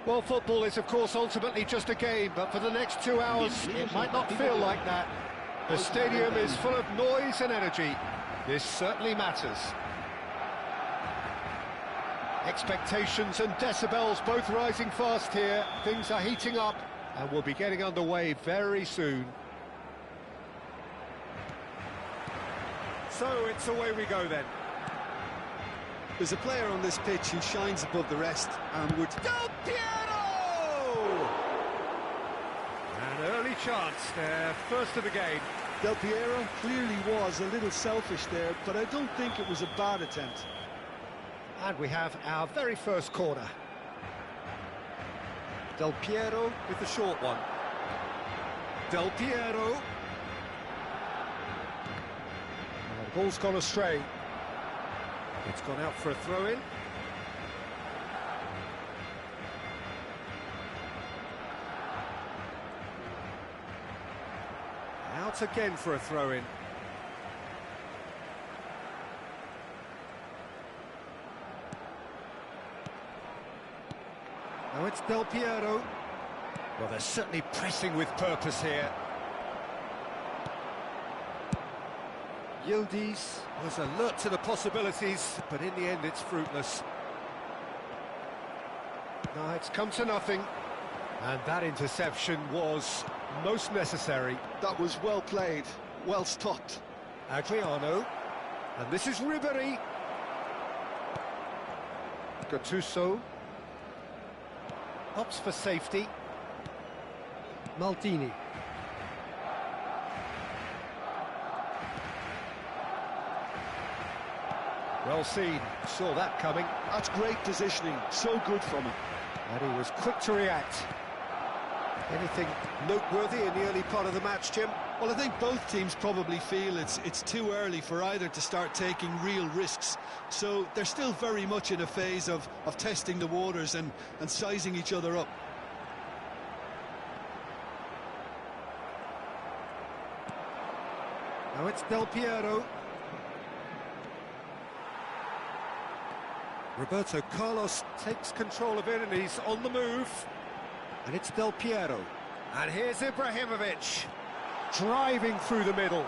Well, football is, of course, ultimately just a game, but for the next 2 hours, it might not feel like that. The stadium is full of noise and energy. This certainly matters. Expectations and decibels both rising fast here. Things are heating up, and we'll be getting underway very soon. So, it's away we go then. There's a player on this pitch who shines above the rest and would... Del Piero! An early chance there, first of the game. Del Piero clearly was a little selfish there, but I don't think it was a bad attempt. And we have our very first corner. Del Piero with the short one. Del Piero. The ball's gone astray. It's gone out for a throw-in. Out again for a throw-in. Now it's Del Piero. Well, they're certainly pressing with purpose here. Yildiz was alert to the possibilities, but in the end it's fruitless. No, it's come to nothing. And that interception was most necessary. That was well played, well stopped. Adriano. And this is Ribery. Gattuso. Opts for safety. Maldini. Well seen, saw that coming. That's great positioning, so good from him. And he was quick to react. Anything noteworthy in the early part of the match, Jim? Well, I think both teams probably feel it's too early for either to start taking real risks. So they're still very much in a phase of testing the waters and sizing each other up. Now it's Del Piero. Roberto Carlos takes control of it and he's on the move. And it's Del Piero. And here's Ibrahimovic, driving through the middle.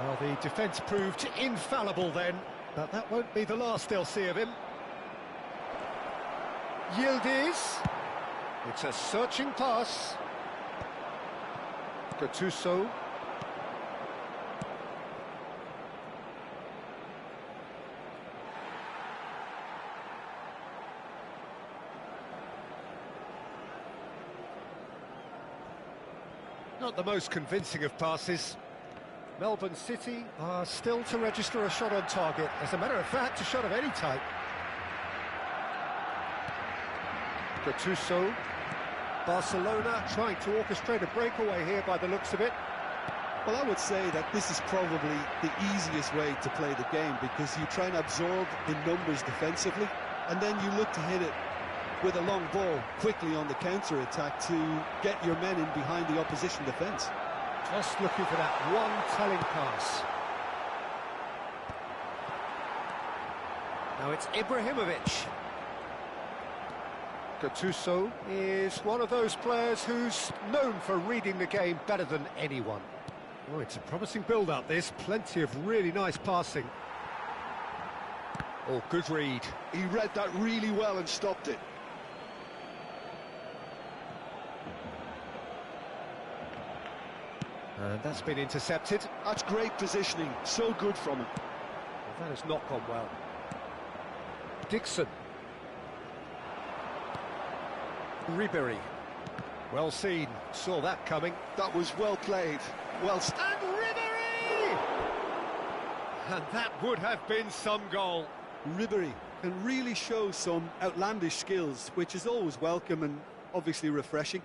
Well, the defence proved infallible then, but that won't be the last they'll see of him. Yildiz. It's a searching pass. Gattuso. Not the most convincing of passes. Melbourne City are still to register a shot on target. As a matter of fact, a shot of any type. Gattuso. Barcelona trying to orchestrate a breakaway here by the looks of it. Well, I would say that this is probably the easiest way to play the game because you try and absorb in numbers defensively and then you look to hit it with a long ball quickly on the counter-attack to get your men in behind the opposition defence. Just looking for that one telling pass. Now it's Ibrahimovic. Gattuso is one of those players who's known for reading the game better than anyone. Oh, it's a promising build-up, this. Plenty of really nice passing. Oh, good read. He read that really well and stopped it. And that's been intercepted. That's great positioning, so good from him. Well, that has not gone well. Dixon. Ribery. Well seen, saw that coming. That was well played, well... And Ribery! And that would have been some goal. Ribery can really show some outlandish skills, which is always welcome and obviously refreshing.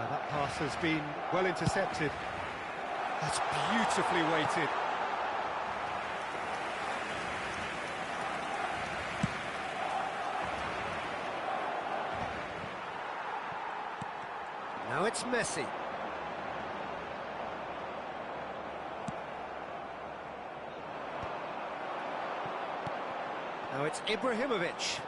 That pass has been well intercepted. That's beautifully weighted. Now it's Messi. Now it's Ibrahimovic.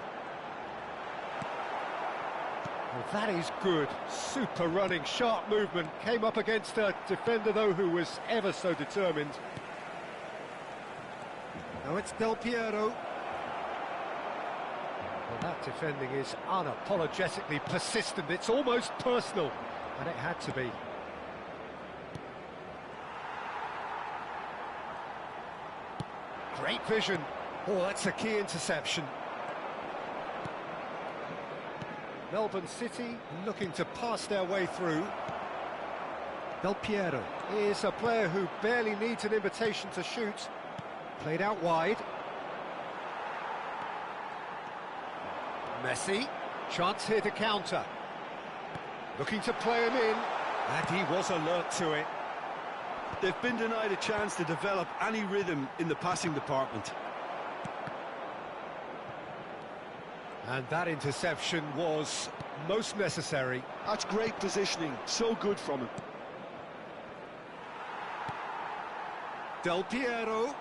Well, that is good. Super running, sharp movement. Came up against a defender, though, who was ever so determined. Now it's Del Piero. Well, that defending is unapologetically persistent. It's almost personal, and it had to be. Great vision. Oh, that's a key interception. Melbourne City looking to pass their way through. Del Piero is a player who barely needs an invitation to shoot. Played out wide. Messi, chance here to counter. Looking to play him in, and he was alert to it. They've been denied a chance to develop any rhythm in the passing department. And that interception was most necessary. That's great positioning, so good from him. Del Piero.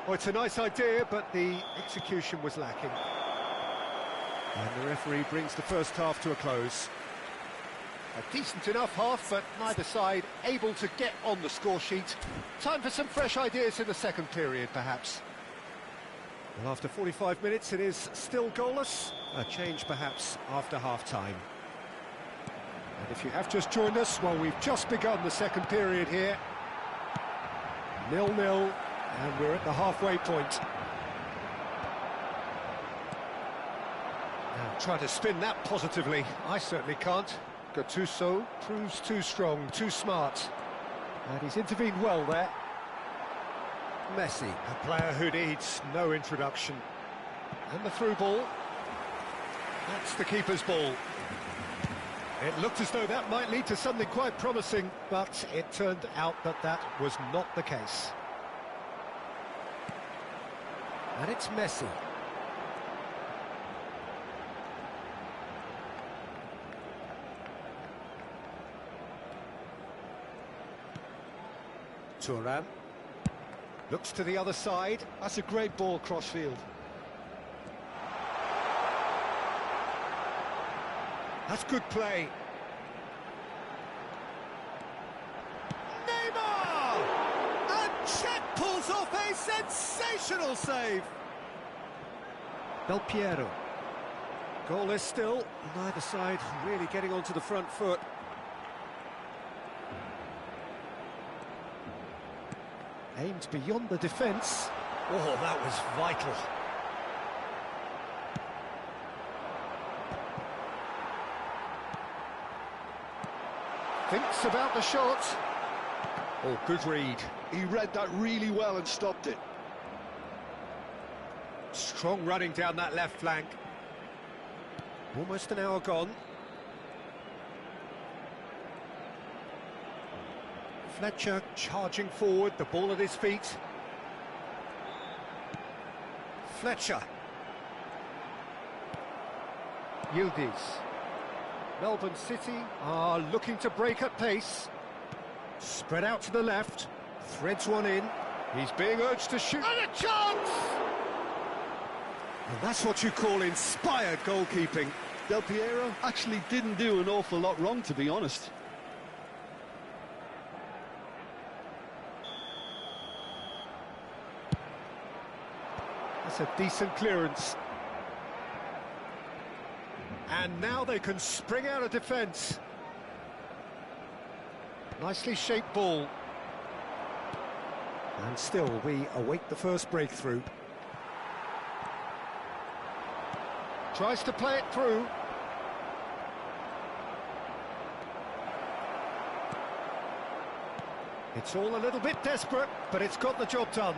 Oh, it's a nice idea, but the execution was lacking. And the referee brings the first half to a close. A decent enough half, but neither side able to get on the score sheet. Time for some fresh ideas in the second period, perhaps. Well, after 45 minutes, it is still goalless. A change, perhaps, after half-time. And if you have just joined us, well, we've just begun the second period here. 0-0, and we're at the halfway point. Now, try to spin that positively. I certainly can't. Gattuso proves too strong, too smart. And he's intervened well there. Messi, a player who needs no introduction. And the through ball. That's the keeper's ball. It looked as though that might lead to something quite promising, but it turned out that that was not the case. And it's Messi. Thuram. Looks to the other side. That's a great ball cross-field. That's good play. Neymar! And Czech pulls off a sensational save. Del Piero. Goalless still. Neither side really getting onto the front foot. Aimed beyond the defence. Oh, that was vital. Thinks about the shot. Oh, good read. He read that really well and stopped it. Strong running down that left flank. Almost an hour gone. Fletcher charging forward, the ball at his feet. Fletcher. Yildiz. Melbourne City are looking to break at pace. Spread out to the left. Threads one in. He's being urged to shoot. And a chance! And that's what you call inspired goalkeeping. Del Piero actually didn't do an awful lot wrong, to be honest. That's a decent clearance. And now they can spring out of defence. Nicely shaped ball. And still we await the first breakthrough. Tries to play it through. It's all a little bit desperate, but it's got the job done.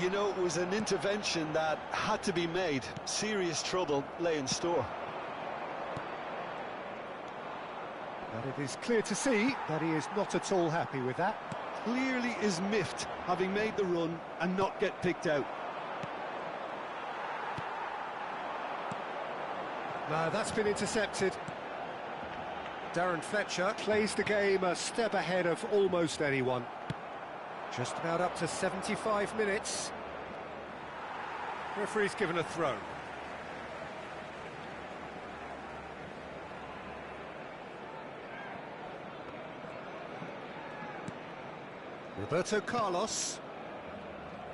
You know, it was an intervention that had to be made. Serious trouble lay in store. And it is clear to see that he is not at all happy with that. Clearly is miffed, having made the run and not get picked out. No, that's been intercepted. Darren Fletcher plays the game a step ahead of almost anyone. Just about up to 75 minutes. Referee's given a throw. Roberto Carlos.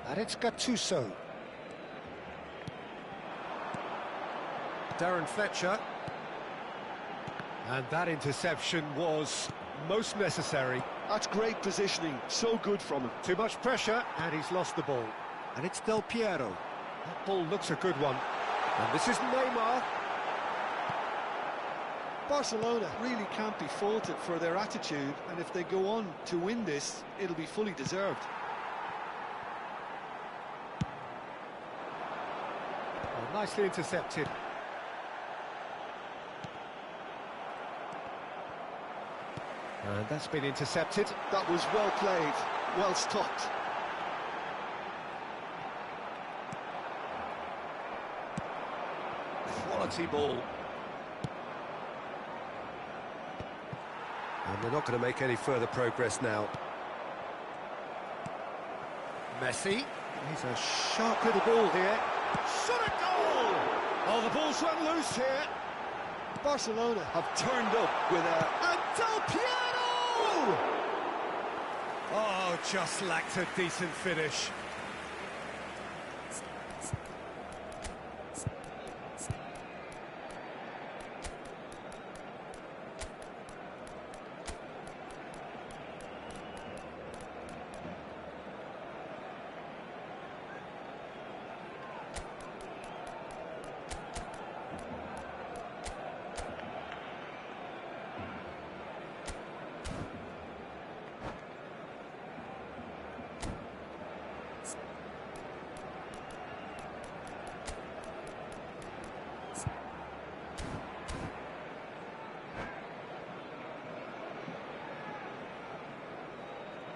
And it's Gattuso. Darren Fletcher. And that interception was most necessary. That's great positioning, so good from him. Too much pressure, and he's lost the ball. And it's Del Piero. That ball looks a good one. And this is Neymar. Barcelona really can't be faulted for their attitude, and if they go on to win this, it'll be fully deserved. Oh, nicely intercepted. And that's been intercepted. That was well played, well stopped. Quality ball. And they're not going to make any further progress now. Messi. He's a sharp little ball here. Shot a goal! Oh, the ball's run loose here. Barcelona have turned up with a... And Del Piero! Oh, just lacked a decent finish.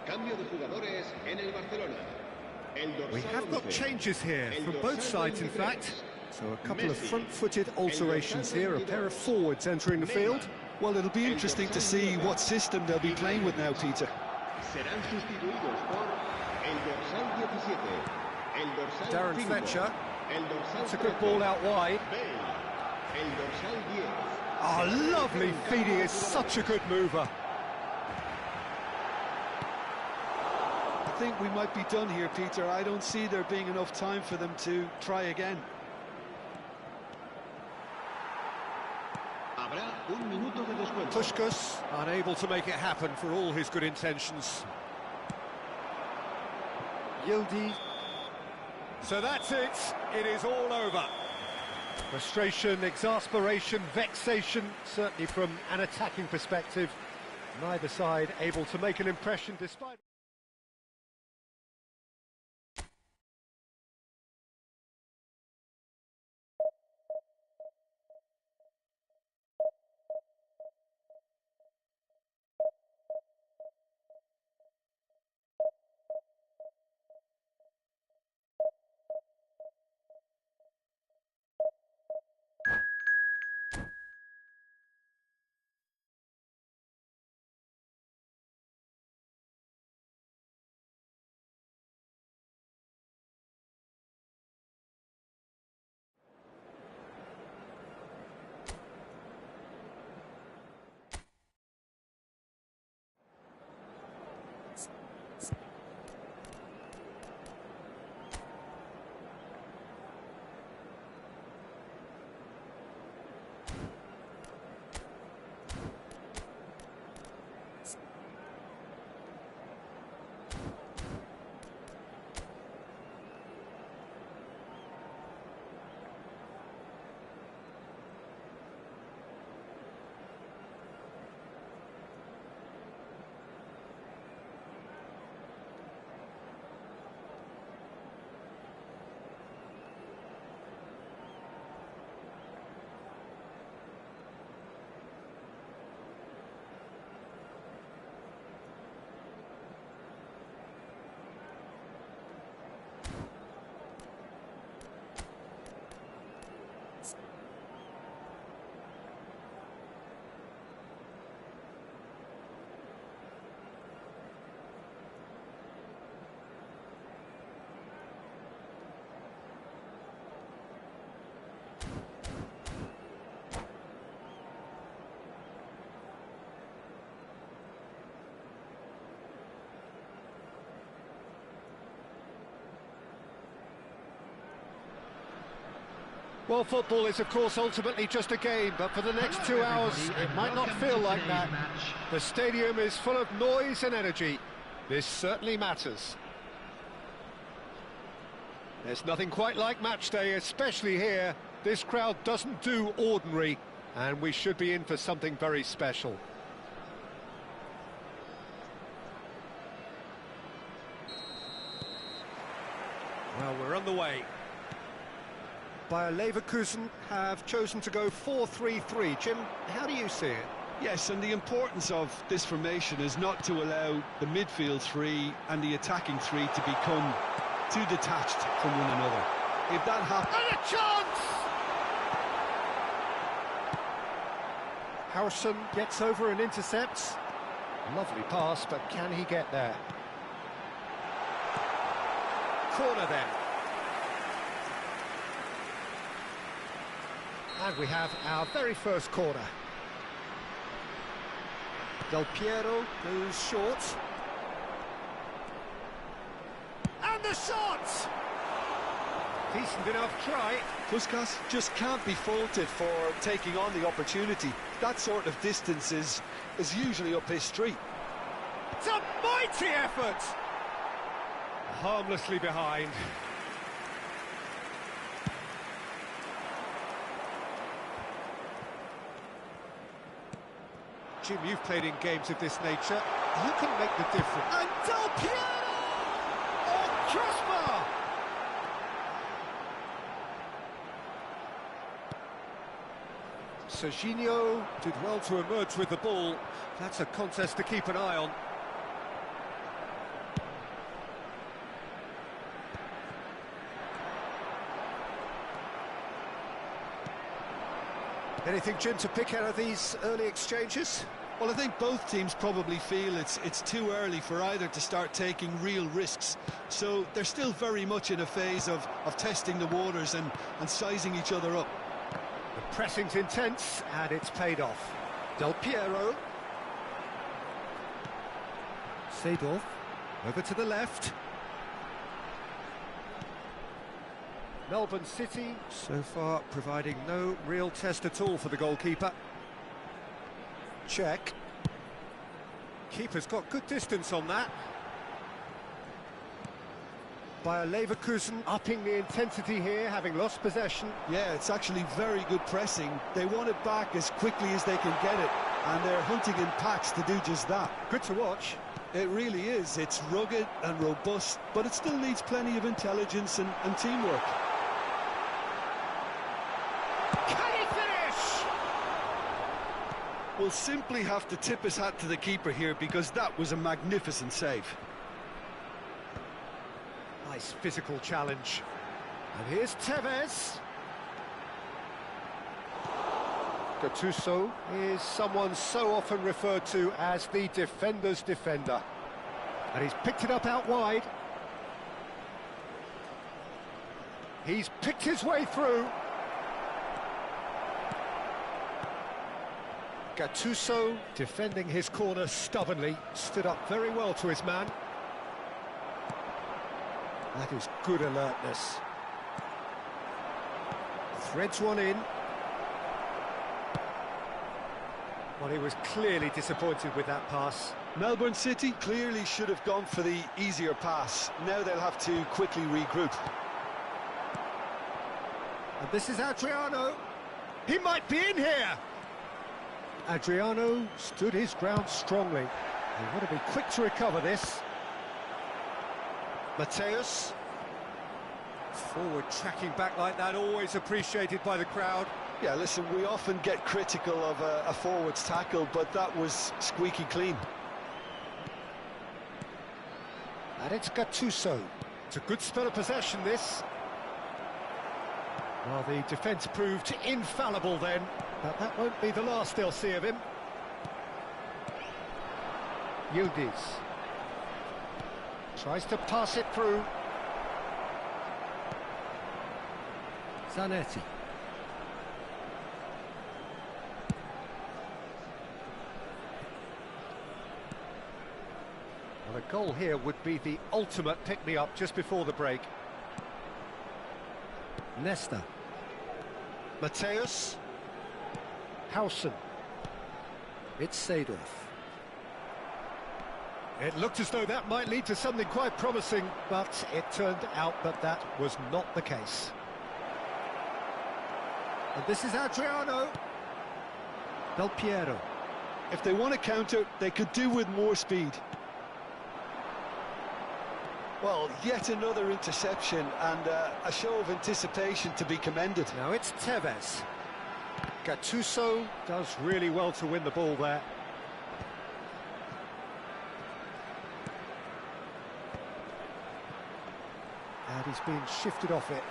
Cambio de jugadores en el Barcelona. We have got changes here from both sides, in fact. So a couple of front-footed alterations here, a pair of forwards entering the field. Well, it'll be interesting to see what system they'll be playing with now, Peter. Serán sustituidos por el dorsal 17, el dorsal Darren 5, Fletcher. el dorsal It's a good 13, ball out wide. Bale, el dorsal 10. Oh, lovely feeding, is such a good mover. I think we might be done here, Peter. I don't see there being enough time for them to try again. Habrá un minuto de descuento. Puskas unable to make it happen for all his good intentions. Yildiz. So that's it. It is all over. Frustration, exasperation, vexation, certainly from an attacking perspective. Neither side able to make an impression despite... Well, football is, of course, ultimately just a game, but for the next 2 hours, it might not feel like that. The stadium is full of noise and energy. This certainly matters. There's nothing quite like match day, especially here. This crowd doesn't do ordinary, and we should be in for something very special. Well, we're on the way. Bayer Leverkusen have chosen to go 4-3-3. Jim, how do you see it? Yes, and the importance of this formation is not to allow the midfield three and the attacking three to become too detached from one another. If that happens... And a chance! Howson gets over and intercepts. Lovely pass, but can he get there? Corner then. And we have our very first corner. Del Piero goes short. And the shot! Decent enough try. Puskas just can't be faulted for taking on the opportunity. That sort of distance is usually up his street. It's a mighty effort! Harmlessly behind. Jim, you've played in games of this nature. Who can make the difference? And Del Piero! Oh, crossbar! Serginho did well to emerge with the ball. That's a contest to keep an eye on. Anything, Jim, to pick out of these early exchanges? Well, I think both teams probably feel it's too early for either to start taking real risks. So they're still very much in a phase of testing the waters and sizing each other up. The pressing's intense, and it's paid off. Del Piero. Seedorf, over to the left. Melbourne City, so far, providing no real test at all for the goalkeeper. Check. Keeper's got good distance on that. Bayer Leverkusen upping the intensity here, having lost possession. Yeah, it's actually very good pressing. They want it back as quickly as they can get it, and they're hunting in packs to do just that. Good to watch. It really is. It's rugged and robust, but it still needs plenty of intelligence and teamwork. Can he finish? We'll simply have to tip his hat to the keeper here, because that was a magnificent save. Nice physical challenge. And here's Tevez. Gattuso is someone so often referred to as the defender's defender. And he's picked it up out wide. He's picked his way through. Gattuso defending his corner stubbornly, stood up very well to his man. That is good alertness. Threads one in. Well, he was clearly disappointed with that pass. Melbourne City clearly should have gone for the easier pass. Now they'll have to quickly regroup. And this is Adriano. He might be in here. Adriano stood his ground strongly. They want to be quick to recover this. Mateus. Forward tracking back like that, always appreciated by the crowd. Yeah, listen, we often get critical of a forward's tackle, but that was squeaky clean. And it's Gattuso. It's a good spell of possession, this. Well, the defence proved infallible then, but that won't be the last they'll see of him. Yildiz tries to pass it through. Zanetti. Well, a goal here would be the ultimate pick-me-up just before the break. Nesta. Mateus. Howson. It's Seedorf. It looked as though that might lead to something quite promising, but it turned out that that was not the case. And this is Adriano. Del Piero. If they want to counter, they could do with more speed. Well, yet another interception and a show of anticipation to be commended. Now it's Tevez. Gattuso does really well to win the ball there. And he's been shifted off it.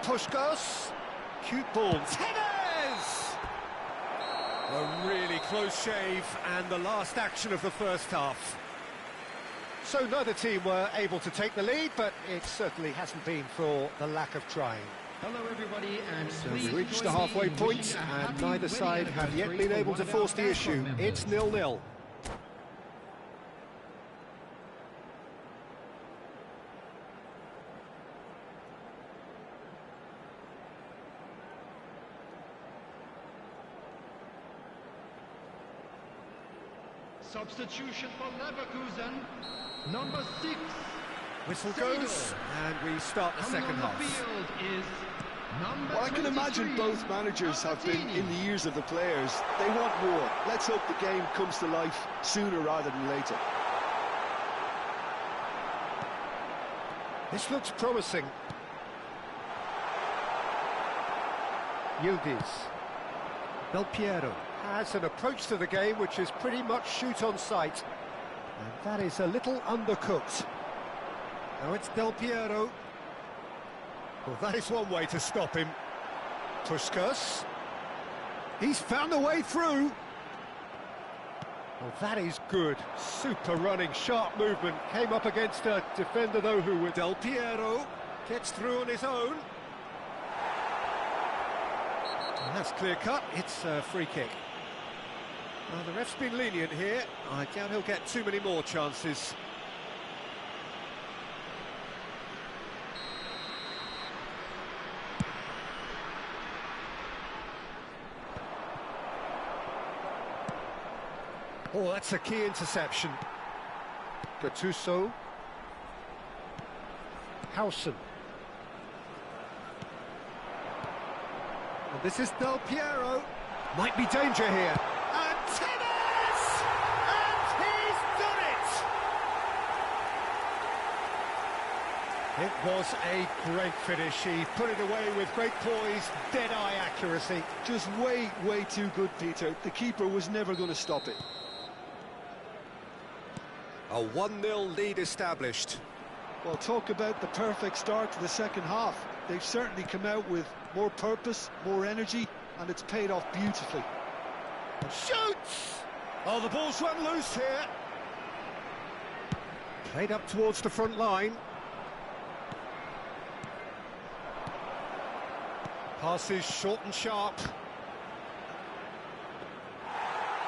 Puskos. Cute ball. Tevez! A really close shave and the last action of the first half. So neither team were able to take the lead, but it certainly hasn't been for the lack of trying. Hello everybody, and So we reached the halfway point, and neither side have yet been able to force the issue. It's 0-0. Substitution for Leverkusen, number 6. Whistle goes, and we start the second half. Well, I can imagine both managers have been in the ears of the players. They want more. Let's hope the game comes to life sooner rather than later. This looks promising. Yildiz. Del Piero has an approach to the game which is pretty much shoot on sight. And that is a little undercooked. Now it's Del Piero. Well, that is one way to stop him. Puskos. He's found a way through. Well, that is good. Super running, sharp movement. Came up against a defender, though, who was Del Piero. Gets through on his own. And that's clear-cut. It's a free kick. Well, the ref's been lenient here. I doubt he'll get too many more chances. Oh, that's a key interception. Gattuso. Howson. And this is Del Piero. Might be danger here. And Tevez! And he's done it! It was a great finish. He put it away with great poise, dead-eye accuracy. Just way too good, Peter. The keeper was never going to stop it. A 1-0 lead established. Well, talk about the perfect start to the second half. They've certainly come out with more purpose, more energy, and it's paid off beautifully. Shoots! Oh, the ball's run loose here. Played up towards the front line. Passes short and sharp.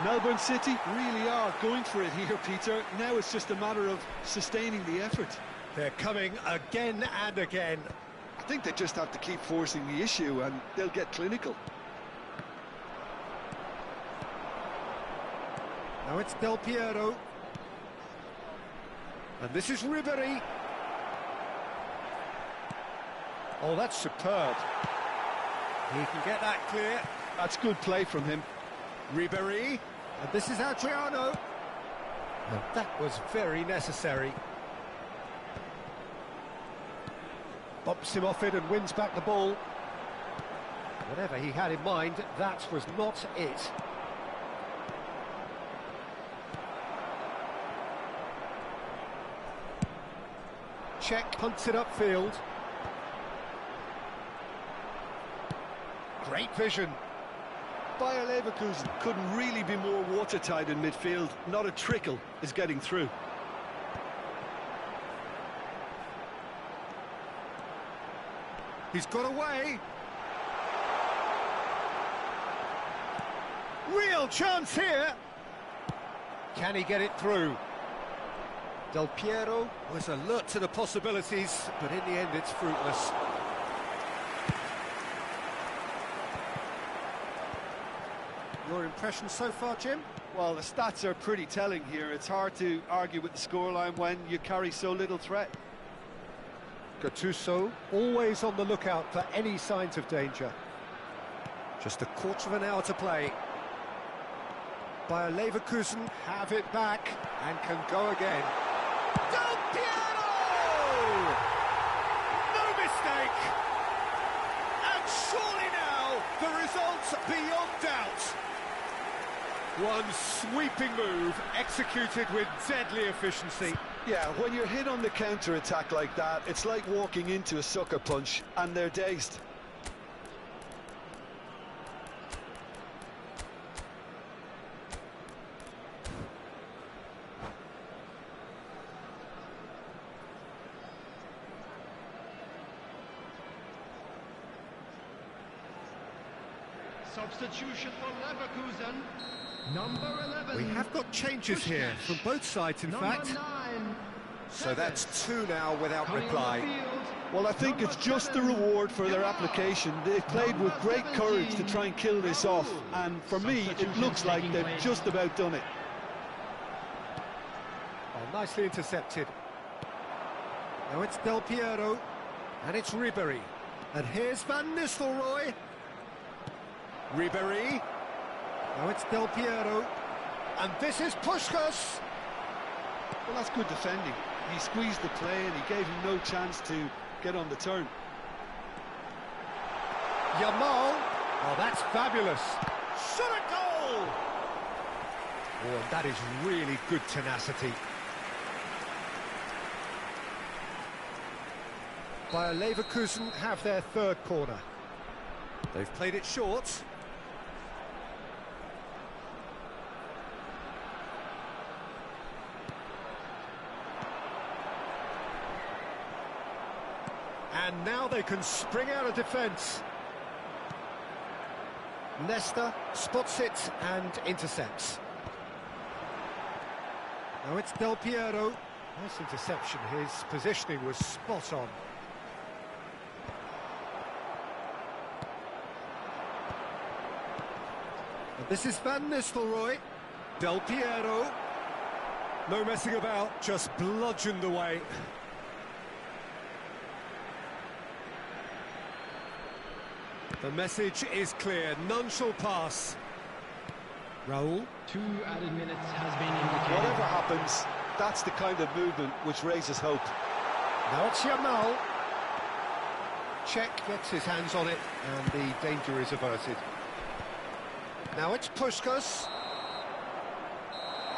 Melbourne City really are going for it here, Peter. Now it's just a matter of sustaining the effort. They're coming again and again. I think they just have to keep forcing the issue and they'll get clinical. Now it's Del Piero. And this is Ribéry. Oh, that's superb. He can get that clear. That's good play from him. Ribéry. And this is Adriano. And that was very necessary. Bumps him off it and wins back the ball. Whatever he had in mind, that was not it. Check, punts it upfield. Great vision. Bayer Leverkusen couldn't really be more watertight in midfield. Not a trickle is getting through. He's got away. Real chance here. Can he get it through? Del Piero was alert to the possibilities, but in the end it's fruitless. Your impression so far, Jim? Well, the stats are pretty telling here. It's hard to argue with the scoreline when you carry so little threat. Gattuso, always on the lookout for any signs of danger. Just a quarter of an hour to play. Bayer Leverkusen have it back and can go again. Del Piero! No mistake! And surely now, the result's beyond doubt. One sweeping move, executed with deadly efficiency. Yeah, when you're hit on the counter-attack like that, it's like walking into a sucker punch, and they're dazed. Substitution for Leverkusen. Number 11. We have got changes here from both sides, in fact. 9. So that's two now without reply. Well, I think it's just the reward for their application. They've played with great courage to try and kill this off, and for me, it looks like they've just about done it. Oh, nicely intercepted. Now it's Del Piero, and it's Ribéry. And here's Van Nistelrooy. Ribéry. Now it's Del Piero. And this is Puskás. Well, that's good defending. He squeezed the play and he gave him no chance to get on the turn. Yamal. Oh, that's fabulous. Shot a goal! Oh, and that is really good tenacity. Bayer Leverkusen have their third corner. They've played it short. And now they can spring out of defence. Nesta spots it and intercepts. Now it's Del Piero. Nice interception. His positioning was spot on. And this is Van Nistelrooy. Del Piero. No messing about, just bludgeoned away. The message is clear, none shall pass. Raul. 2 added minutes has been indicated. Whatever happens, that's the kind of movement which raises hope. Now it's Yamal. Czech gets his hands on it, and the danger is averted. Now it's Puskás.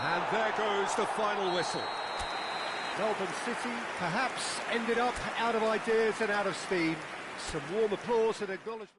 And there goes the final whistle. Melbourne City perhaps ended up out of ideas and out of steam. Some warm applause and acknowledgement.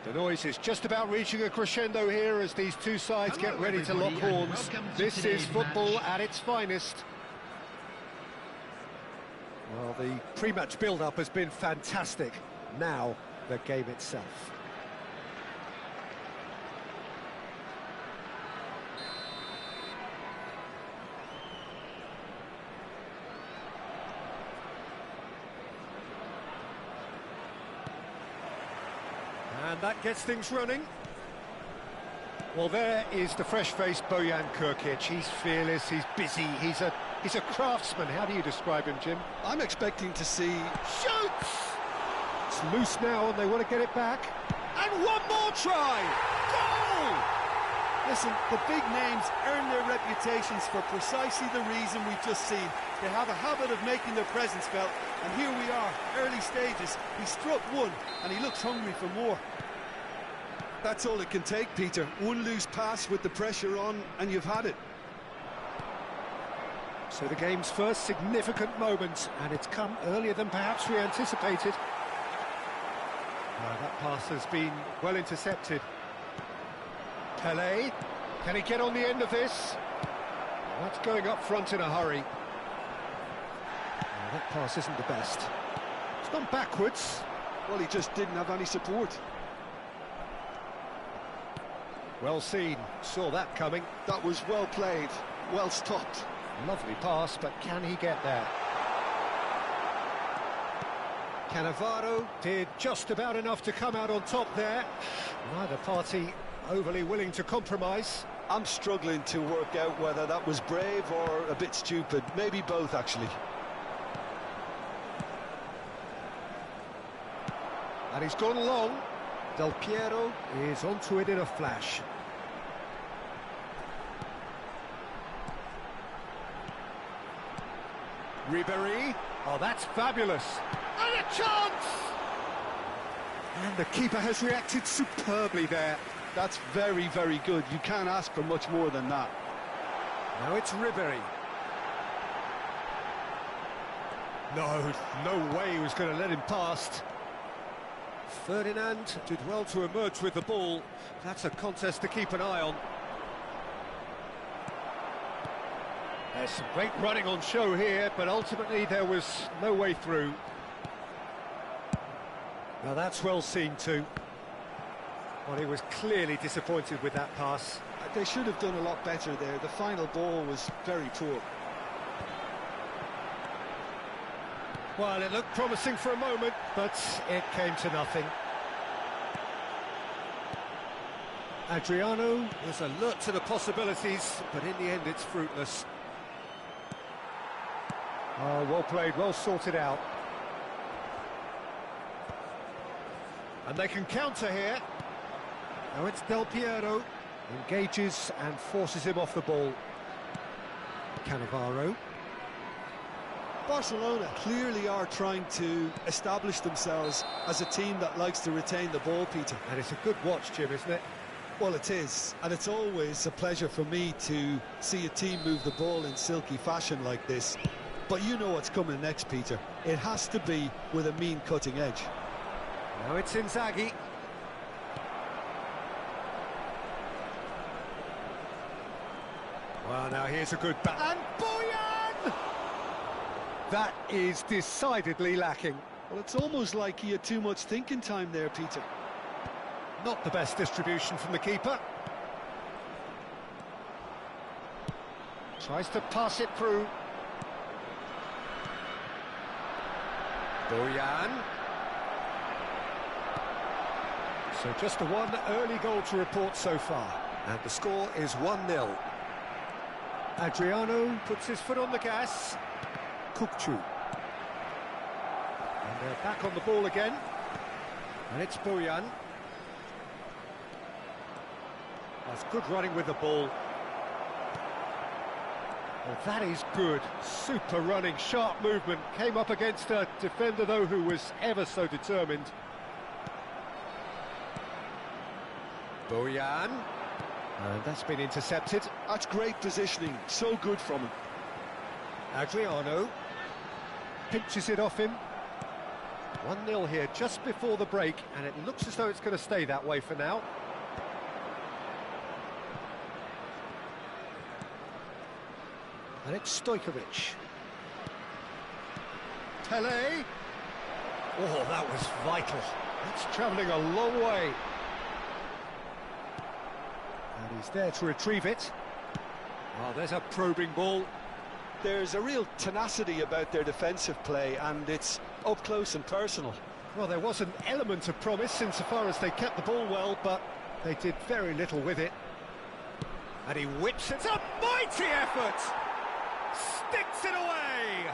The noise is just about reaching a crescendo here as these two sides get ready to lock horns. This is football at its finest. Well, the pre-match build-up has been fantastic. Now, the game itself. And that gets things running. Well, there is the fresh-faced Bojan Krkic. He's fearless, he's busy, he's a craftsman. How do you describe him, Jim? I'm expecting to see... Shoots! It's loose now and they want to get it back. And one more try! Goal! Listen, the big names earn their reputations for precisely the reason we've just seen. They have a habit of making their presence felt, and here we are, early stages. He struck one, and he looks hungry for more. That's all it can take, Peter. One loose pass with the pressure on, and you've had it. So the game's first significant moment, and it's come earlier than perhaps we anticipated. That pass has been well intercepted. Pelé, can he get on the end of this? That's going up front in a hurry. That pass isn't the best. It's gone backwards. Well, he just didn't have any support. Well seen, saw that coming. That was well played, well stopped. Lovely pass, but can he get there? Cannavaro did just about enough to come out on top there. Neither party overly willing to compromise. I'm struggling to work out whether that was brave or a bit stupid. Maybe both, actually. And he's gone long. Del Piero is onto it in a flash. Ribéry. Oh, that's fabulous. And a chance! And the keeper has reacted superbly there. That's very, very good. You can't ask for much more than that. Now it's Ribéry. No way he was going to let him past. Ferdinand did well to emerge with the ball. That's a contest to keep an eye on. There's some great running on show here, but ultimately there was no way through. Now that's well seen too. Well, he was clearly disappointed with that pass. They should have done a lot better there. The final ball was very poor. Well, it looked promising for a moment, but it came to nothing. Adriano was alert to the possibilities, but in the end it's fruitless. Oh, well played, well sorted out. And they can counter here. Now it's Del Piero, engages and forces him off the ball. Cannavaro. Barcelona clearly are trying to establish themselves as a team that likes to retain the ball, Peter. And it's a good watch, Jim, isn't it? Well, it is, and it's always a pleasure for me to see a team move the ball in silky fashion like this. But you know what's coming next, Peter. It has to be with a mean cutting edge. Now it's Inzaghi. Well, now here's a good back. And Bojan! That is decidedly lacking. Well, it's almost like he had too much thinking time there, Peter. Not the best distribution from the keeper. Tries to pass it through. Bojan. So just the one early goal to report so far. And the score is 1-0. Adriano puts his foot on the gas. Kukçu. And they're back on the ball again. And it's Bojan. That's good running with the ball. Well, that is good. Super running, sharp movement. Came up against a defender, though, who was ever so determined. Bojan. And that's been intercepted. That's great positioning. So good from him. Adriano. Pinches it off him. 1-0 here just before the break, and it looks as though it's going to stay that way for now. And it's Stojkovic. Tele. Oh, that was vital. That's travelling a long way. And he's there to retrieve it. Oh, there's a probing ball. There's a real tenacity about their defensive play, and it's up close and personal. Well, there was an element of promise insofar as they kept the ball well, but they did very little with it. And he whips it. A mighty effort! Sticks it away!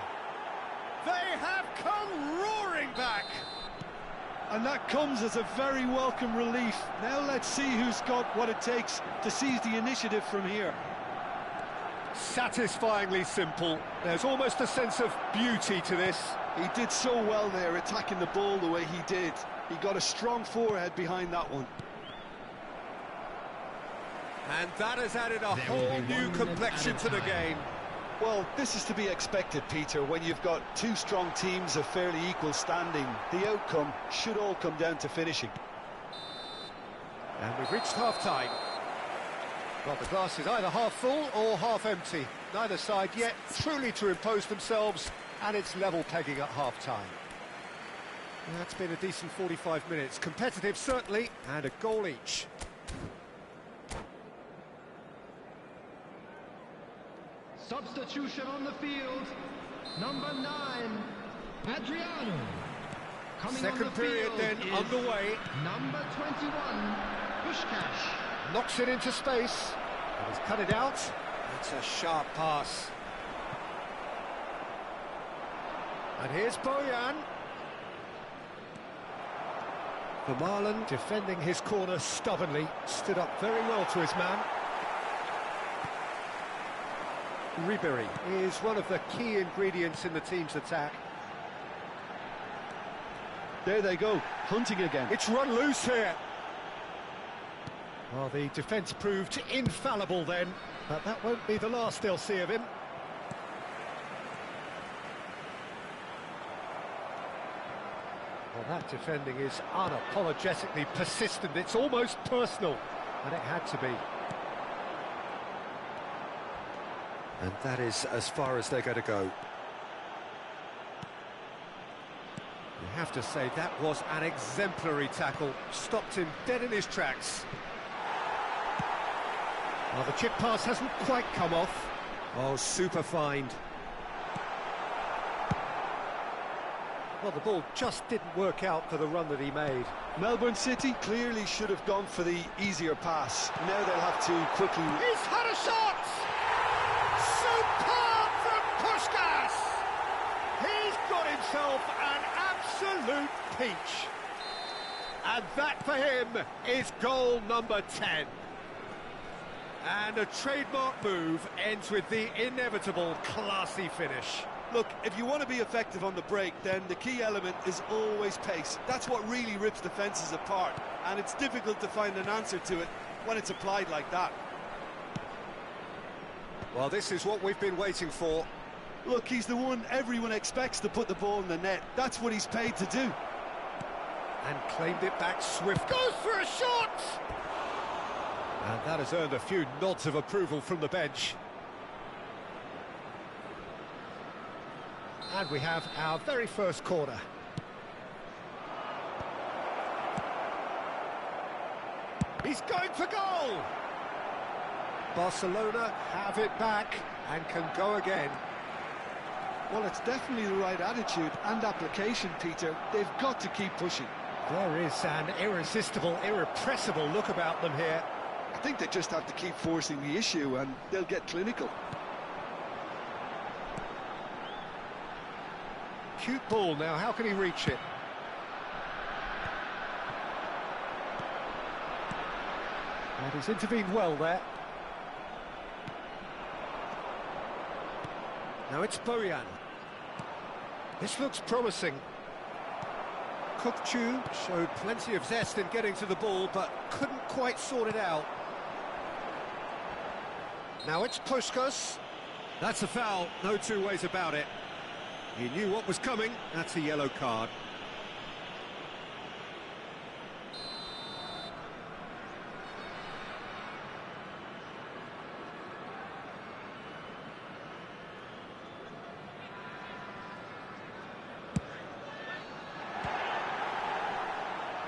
They have come roaring back! And that comes as a very welcome relief. Now let's see who's got what it takes to seize the initiative from here. Satisfyingly simple. There's almost a sense of beauty to this. He did so well there, attacking the ball the way he did. He got a strong forehead behind that one. And that has added a whole new complexion to the game. Well, this is to be expected, Peter. When you've got two strong teams of fairly equal standing, the outcome should all come down to finishing. And we've reached half-time. Well, the glass is either half full or half empty. Neither side yet truly to impose themselves, and it's level pegging at half-time. That's been a decent 45 minutes. Competitive, certainly, and a goal each. Substitution on the field. Number 9, Adriano. Second period then underway. Number 21, Puskás. Knocks it into space. And he's cut it out. That's a sharp pass. And here's Bojan. Vermaelen defending his corner stubbornly. Stood up very well to his man. Ribéry is one of the key ingredients in the team's attack. There they go, hunting again. It's run loose here. Well, the defence proved infallible then, but that won't be the last they'll see of him. Well, that defending is unapologetically persistent. It's almost personal, and it had to be. And that is as far as they're going to go. You have to say that was an exemplary tackle. Stopped him dead in his tracks. Well, the chip pass hasn't quite come off. Oh, super find. Well, the ball just didn't work out for the run that he made. Melbourne City clearly should have gone for the easier pass. Now they'll have to quickly... He's had a shot! Superb from Puskás! He's got himself an absolute peach. And that for him is goal number 10. And a trademark move ends with the inevitable classy finish. Look, if you want to be effective on the break, then the key element is always pace. That's what really rips defences apart, and it's difficult to find an answer to it when it's applied like that. Well, this is what we've been waiting for. Look, he's the one everyone expects to put the ball in the net. That's what he's paid to do. And claimed it back swift. Goes for a shot! And that has earned a few nods of approval from the bench. And we have our very first corner. He's going for goal! Barcelona have it back and can go again. Well, it's definitely the right attitude and application, Peter. They've got to keep pushing. There is an irresistible, irrepressible look about them here. I think they just have to keep forcing the issue and they'll get clinical. Cute ball now, how can he reach it? And he's intervened well there. Now it's Bojan. This looks promising. Kukçu showed plenty of zest in getting to the ball, but couldn't quite sort it out. Now it's Puskás. That's a foul, no two ways about it. He knew what was coming, that's a yellow card.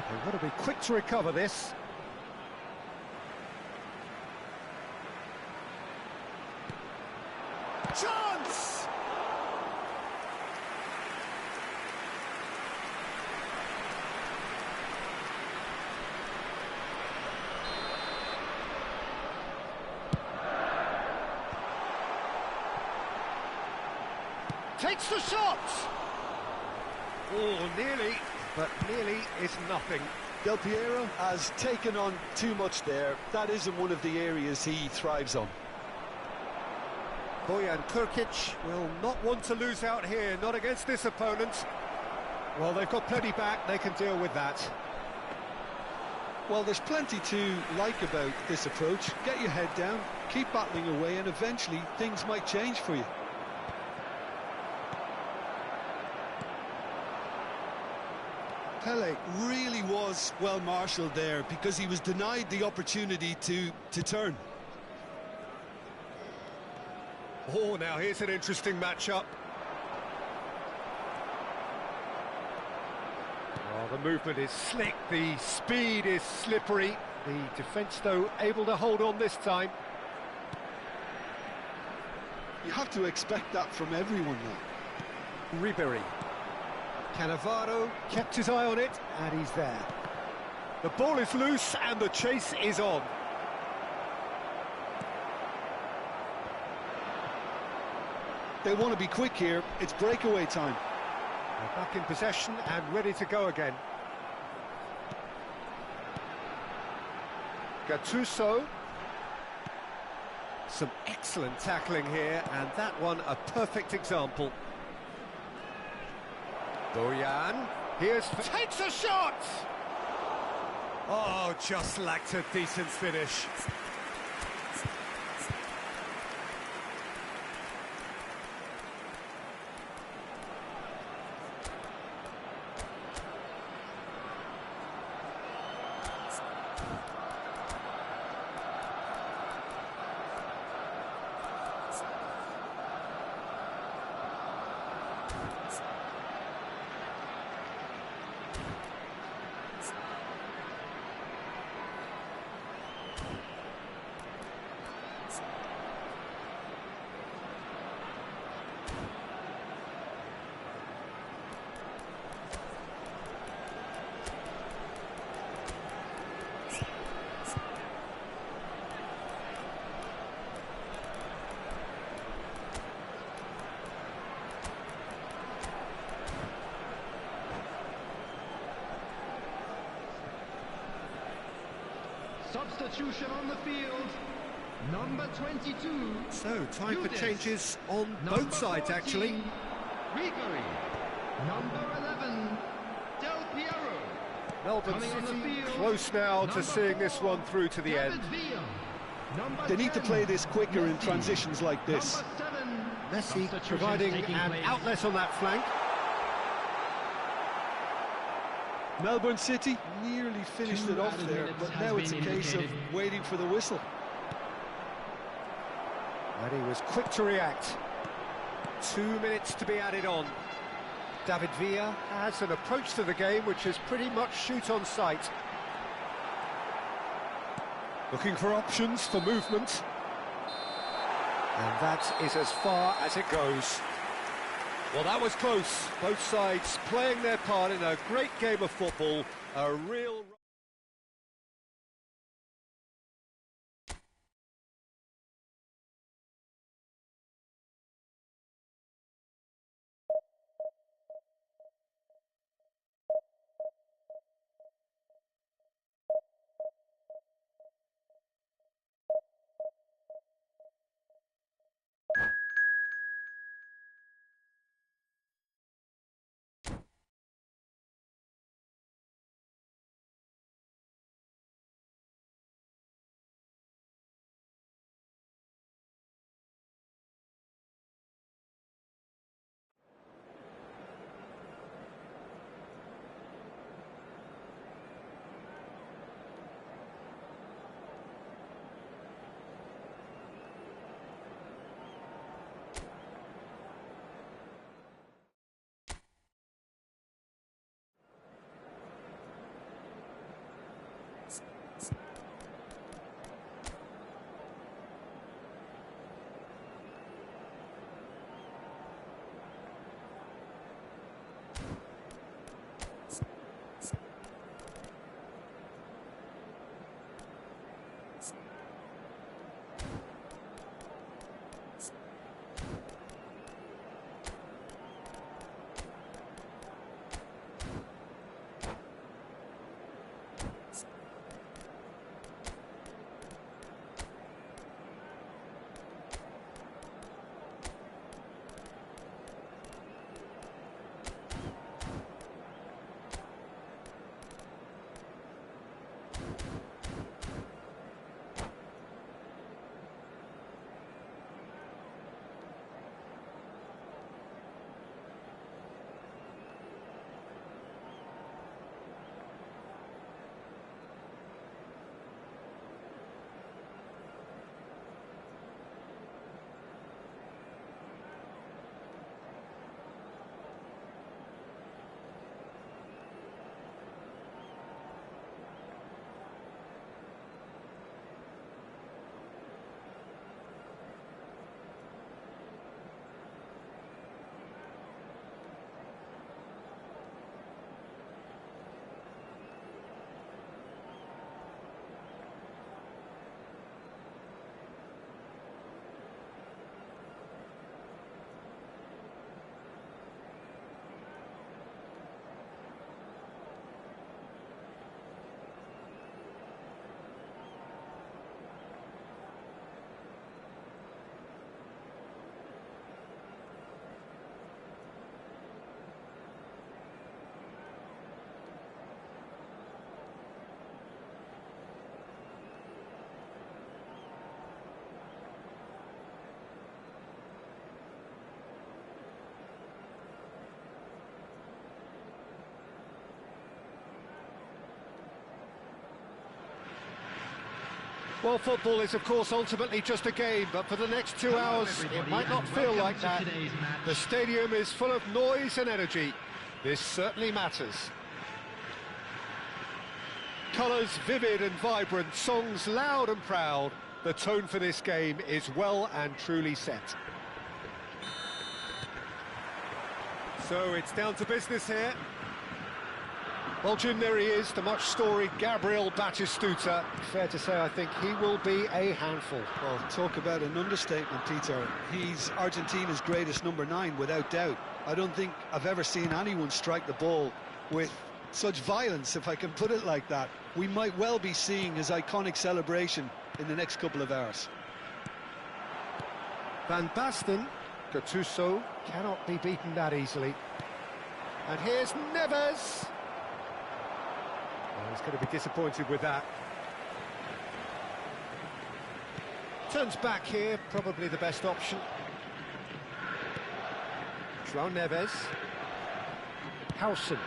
They've got to be quick to recover this. Chance! Takes the shot! Oh, nearly, but nearly is nothing. Del Piero has taken on too much there. That isn't one of the areas he thrives on. Bojan Krkić will not want to lose out here, not against this opponent. Well, they've got plenty back, they can deal with that. Well, there's plenty to like about this approach. Get your head down, keep battling away, and eventually things might change for you. Pele really was well marshalled there because he was denied the opportunity to turn. Oh, now here's an interesting matchup. Well, the movement is slick, the speed is slippery. The defence, though, able to hold on this time. You have to expect that from everyone now. Ribery. Cannavaro kept his eye on it, and he's there. The ball is loose, and the chase is on. They want to be quick here. It's breakaway time. They're back in possession and ready to go again. Gattuso. Some excellent tackling here, and that one a perfect example. Bojan, takes a shot! Oh, just lacked a decent finish. Substitution on the field. Number 22. So, time for changes on Number both sides, 14, actually. Ribery. Number 11, Del Piero. Melbourne Coming on the City field, close now to number seeing this 4, one through to the David end. Villa. Number They need to 10, play this quicker in Messi. transitions like this. Number 7, Messi substitutions providing taking an place. outlet on that flank. Melbourne City nearly finished 2 it off added there, minutes but has now it's a been case of indicated. waiting for the whistle. And he was quick to react. 2 minutes to be added on. David Villa has an approach to the game which is pretty much shoot on sight. Looking for options for movement. And that is as far as it goes. Well, that was close. Both sides playing their part in a great game of football. A real... Well, football is, of course, ultimately just a game, but for the next 2 hours, it might not feel like that. The stadium is full of noise and energy. This certainly matters. Colours vivid and vibrant, songs loud and proud. The tone for this game is well and truly set. So it's down to business here. Well, Jim, there he is, the much-storied Gabriel Batistuta. Fair to say, I think he will be a handful. Well, talk about an understatement, Peter. He's Argentina's greatest number 9, without doubt. I don't think I've ever seen anyone strike the ball with such violence, if I can put it like that. We might well be seeing his iconic celebration in the next couple of hours. Van Basten, Gattuso cannot be beaten that easily. And here's Neves. Well, he's going to be disappointed with that. Turns back here, probably the best option. João Neves. Howson.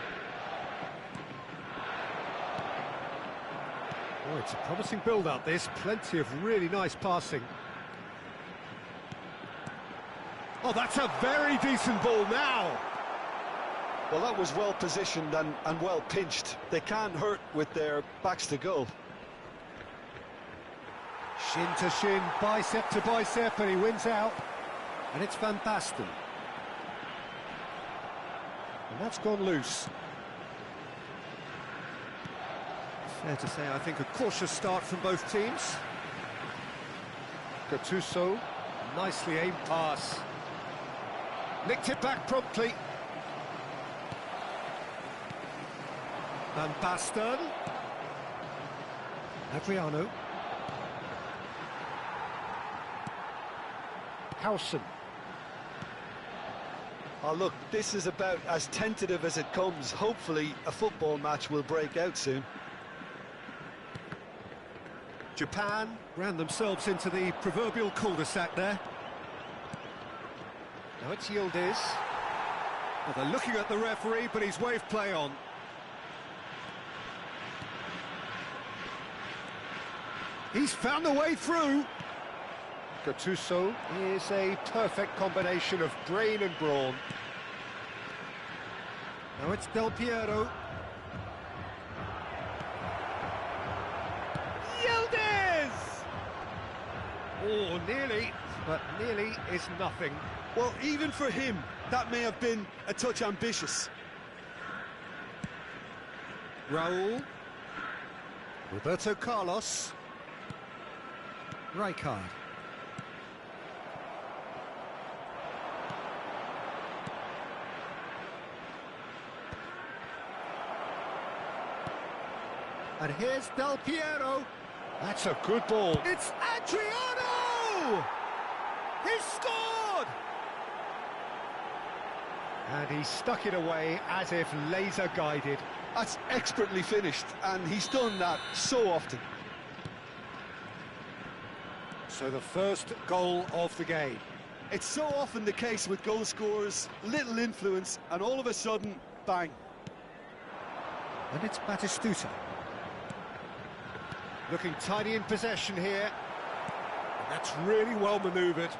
Oh, it's a promising build-up, this. Plenty of really nice passing. Oh, that's a very decent ball now. Well, that was well positioned and well pinched. They can't hurt with their backs to goal. Shin to shin, bicep to bicep, and he wins out. And it's Van Basten. And that's gone loose. Fair to say, I think, a cautious start from both teams. Gattuso, nicely aimed pass. Nicked it back promptly. Van Basten. Adriano. Howson. Oh, look, this is about as tentative as it comes. Hopefully, a football match will break out soon. Japan ran themselves into the proverbial cul-de-sac there. Now it's Yildiz. Well, they're looking at the referee, but he's waved play on. He's found a way through. Gattuso is a perfect combination of brain and brawn. Now it's Del Piero. Yildiz! Oh, nearly, but nearly is nothing. Well, even for him, that may have been a touch ambitious. Raul. Roberto Carlos. Rijkaard. And here's Del Piero. That's a good ball. It's Adriano! He scored! And he stuck it away as if laser-guided. That's expertly finished, and he's done that so often. So the first goal of the game. It's so often the case with goal scorers, little influence, and all of a sudden, bang. And it's Batistuta. Looking tidy in possession here. And that's really well manoeuvred.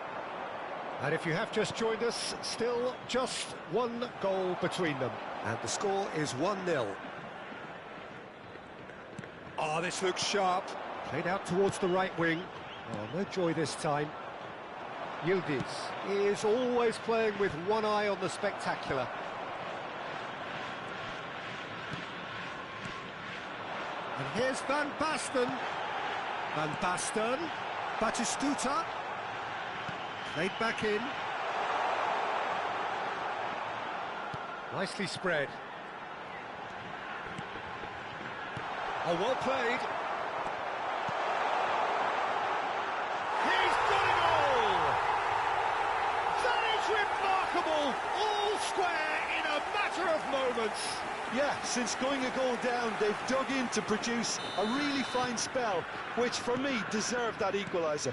And if you have just joined us, still just one goal between them. And the score is 1-0. Oh, this looks sharp. Played out towards the right wing. Oh, no joy this time. Yildiz is always playing with one eye on the spectacular. And here's Van Basten. Van Basten. Batistuta. Played back in. Nicely spread. Oh, well played. He's got it all! That is remarkable! All square in a matter of moments. Yeah, since going a goal down, they've dug in to produce a really fine spell, which for me deserved that equaliser.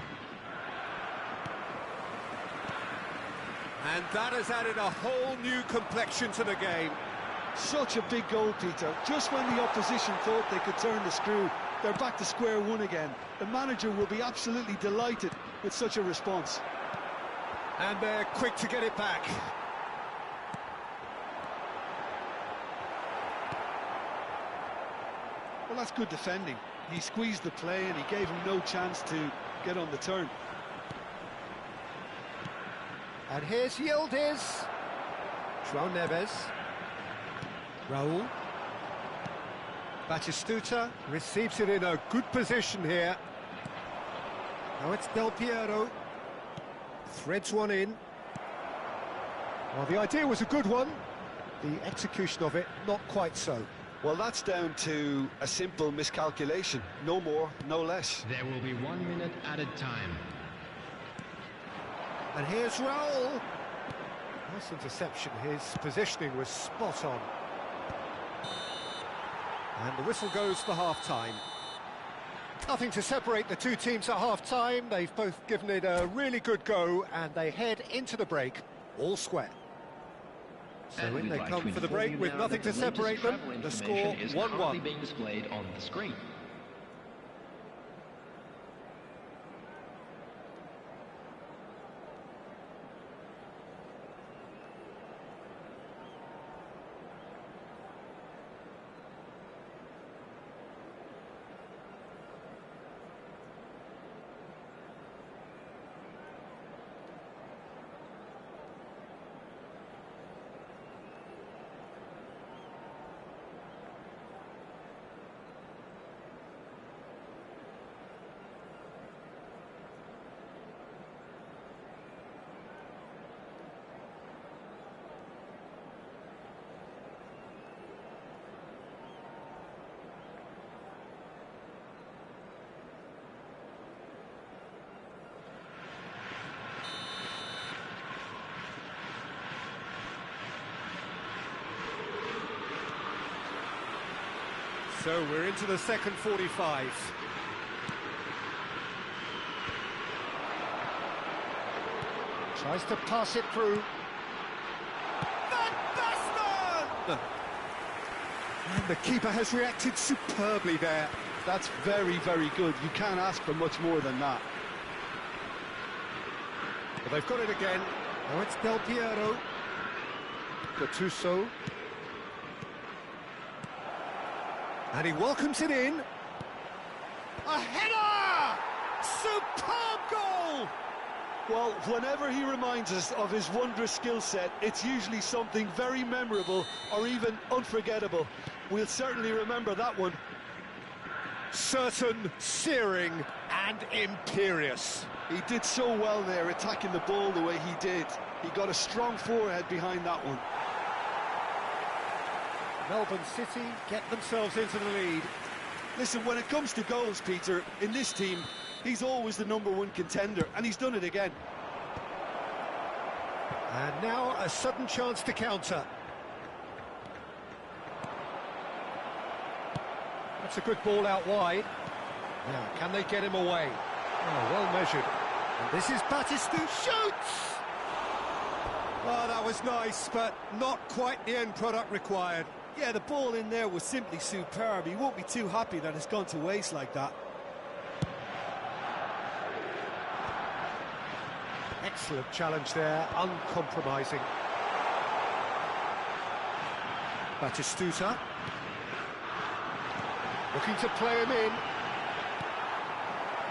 And that has added a whole new complexion to the game. Such a big goal, Peter. Just when the opposition thought they could turn the screw, they're back to square one again. The manager will be absolutely delighted with such a response. And they're quick to get it back. Well, that's good defending. He squeezed the play and he gave him no chance to get on the turn. And here's Yildiz. João Neves. Raul. Batistuta receives it in a good position here. Now it's Del Piero. Threads one in. Well, the idea was a good one. The execution of it, not quite so. Well, that's down to a simple miscalculation. No more, no less. There will be 1 minute added time. And here's Raul. Nice interception. His positioning was spot on. And the whistle goes for half-time. Nothing to separate the two teams at half-time. They've both given it a really good go, and they head into the break all square. So in they come for the break with nothing to separate them. The score 1-1. Being displayed on the screen. So we're into the second 45. Tries to pass it through. Van Basten! And the keeper has reacted superbly there. That's very, very good. You can't ask for much more than that. But they've got it again. Now it's Del Piero. Gattuso. And he welcomes it in. A header! Superb goal! Well, whenever he reminds us of his wondrous skill set, it's usually something very memorable or even unforgettable. We'll certainly remember that one. Certain, searing and imperious. He did so well there, attacking the ball the way he did. He got a strong forehead behind that one. Melbourne City get themselves into the lead. Listen, when it comes to goals, Peter, in this team, he's always the #1 contender, and he's done it again. And now a sudden chance to counter. That's a good ball out wide. Now, can they get him away? Oh, well measured. And this is Batistu, shoots! Oh, that was nice, but not quite the end product required. Yeah, the ball in there was simply superb. He won't be too happy that it's gone to waste like that. Excellent challenge there, uncompromising. Batistuta. Looking to play him in.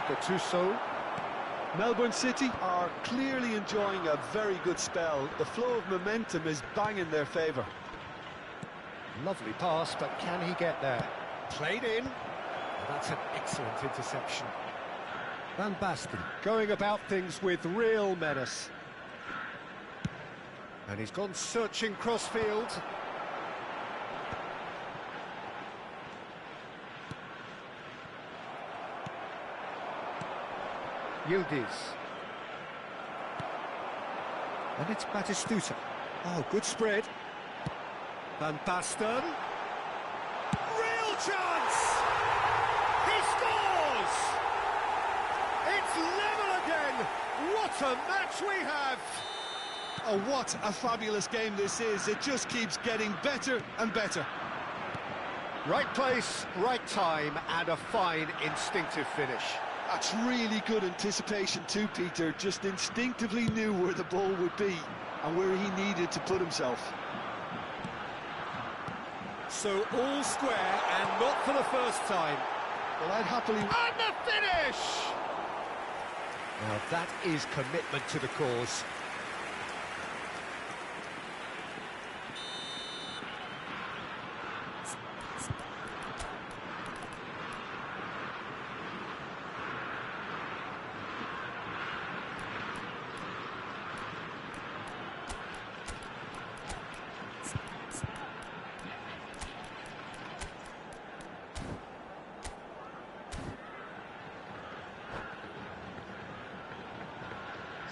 Gattuso. Melbourne City are clearly enjoying a very good spell. The flow of momentum is bang in their favour. Lovely pass, but can he get there? Played in. That's an excellent interception. Van Basten going about things with real menace. And he's gone searching crossfield. Yildiz. And it's Batistuta. Oh, good spread. Van Basten. Real chance! He scores! It's level again! What a match we have! Oh, what a fabulous game this is. It just keeps getting better and better. Right place, right time, and a fine instinctive finish. That's really good anticipation too, Peter. Just instinctively knew where the ball would be and where he needed to put himself. So all square, and not for the first time. Well, I'd happily... And the finish! Now that is commitment to the cause.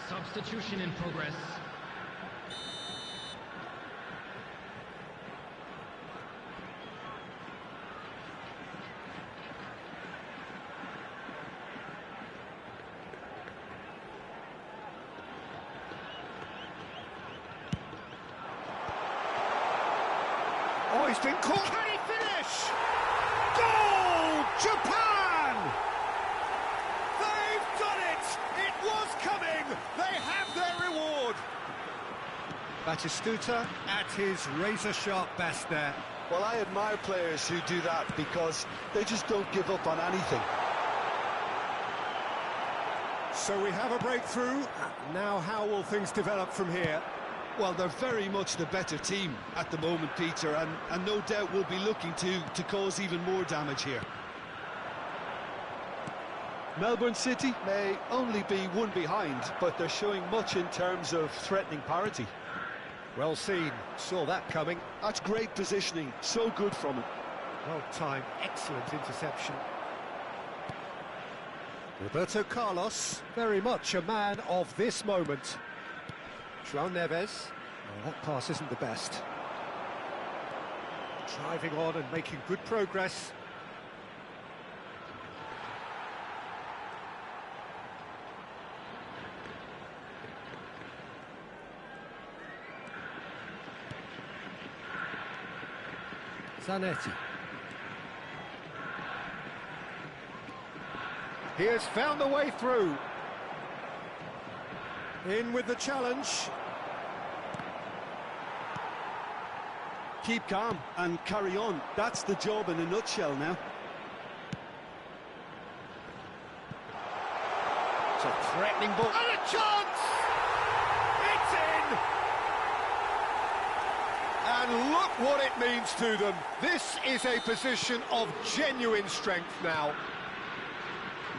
Substitution in progress. Oh, he's been caught. Can he finish? Goal! Japan! They've done it! It was coming! They have their reward! Batistuta at his razor-sharp best there. Well, I admire players who do that because they just don't give up on anything. So we have a breakthrough. Now how will things develop from here? Well, they're very much the better team at the moment, Peter, and no doubt will be looking to cause even more damage here. Melbourne City may only be one behind, but they're showing much in terms of threatening parity. Well seen, saw that coming. That's great positioning, so good from him. Well timed, excellent interception. Roberto Carlos, very much a man of this moment. João Neves, well, that pass isn't the best. Driving on and making good progress. Zanetti. He has found the way through. In with the challenge. Keep calm and carry on. That's the job in a nutshell now. It's a threatening ball. And a chance! It's in! And look what it means to them. This is a position of genuine strength now.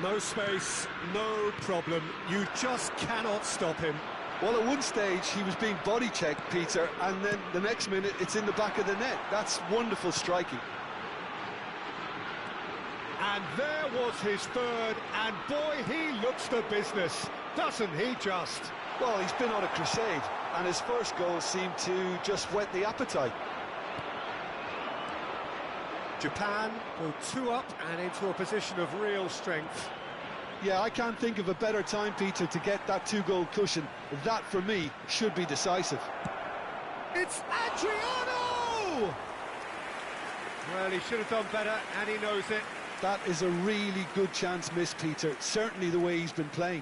No space, no problem. You just cannot stop him. Well, at one stage, he was being body-checked, Peter, and then the next minute, it's in the back of the net. That's wonderful striking. And there was his third, and boy, he looks the business, doesn't he just? Well, he's been on a crusade, and his first goal seemed to just whet the appetite. Japan go 2 up and into a position of real strength. Yeah, I can't think of a better time, Peter, to get that 2-goal cushion. That, for me, should be decisive. It's Adriano! Well, he should have done better, and he knows it. That is a really good chance missed, Peter. Certainly the way he's been playing.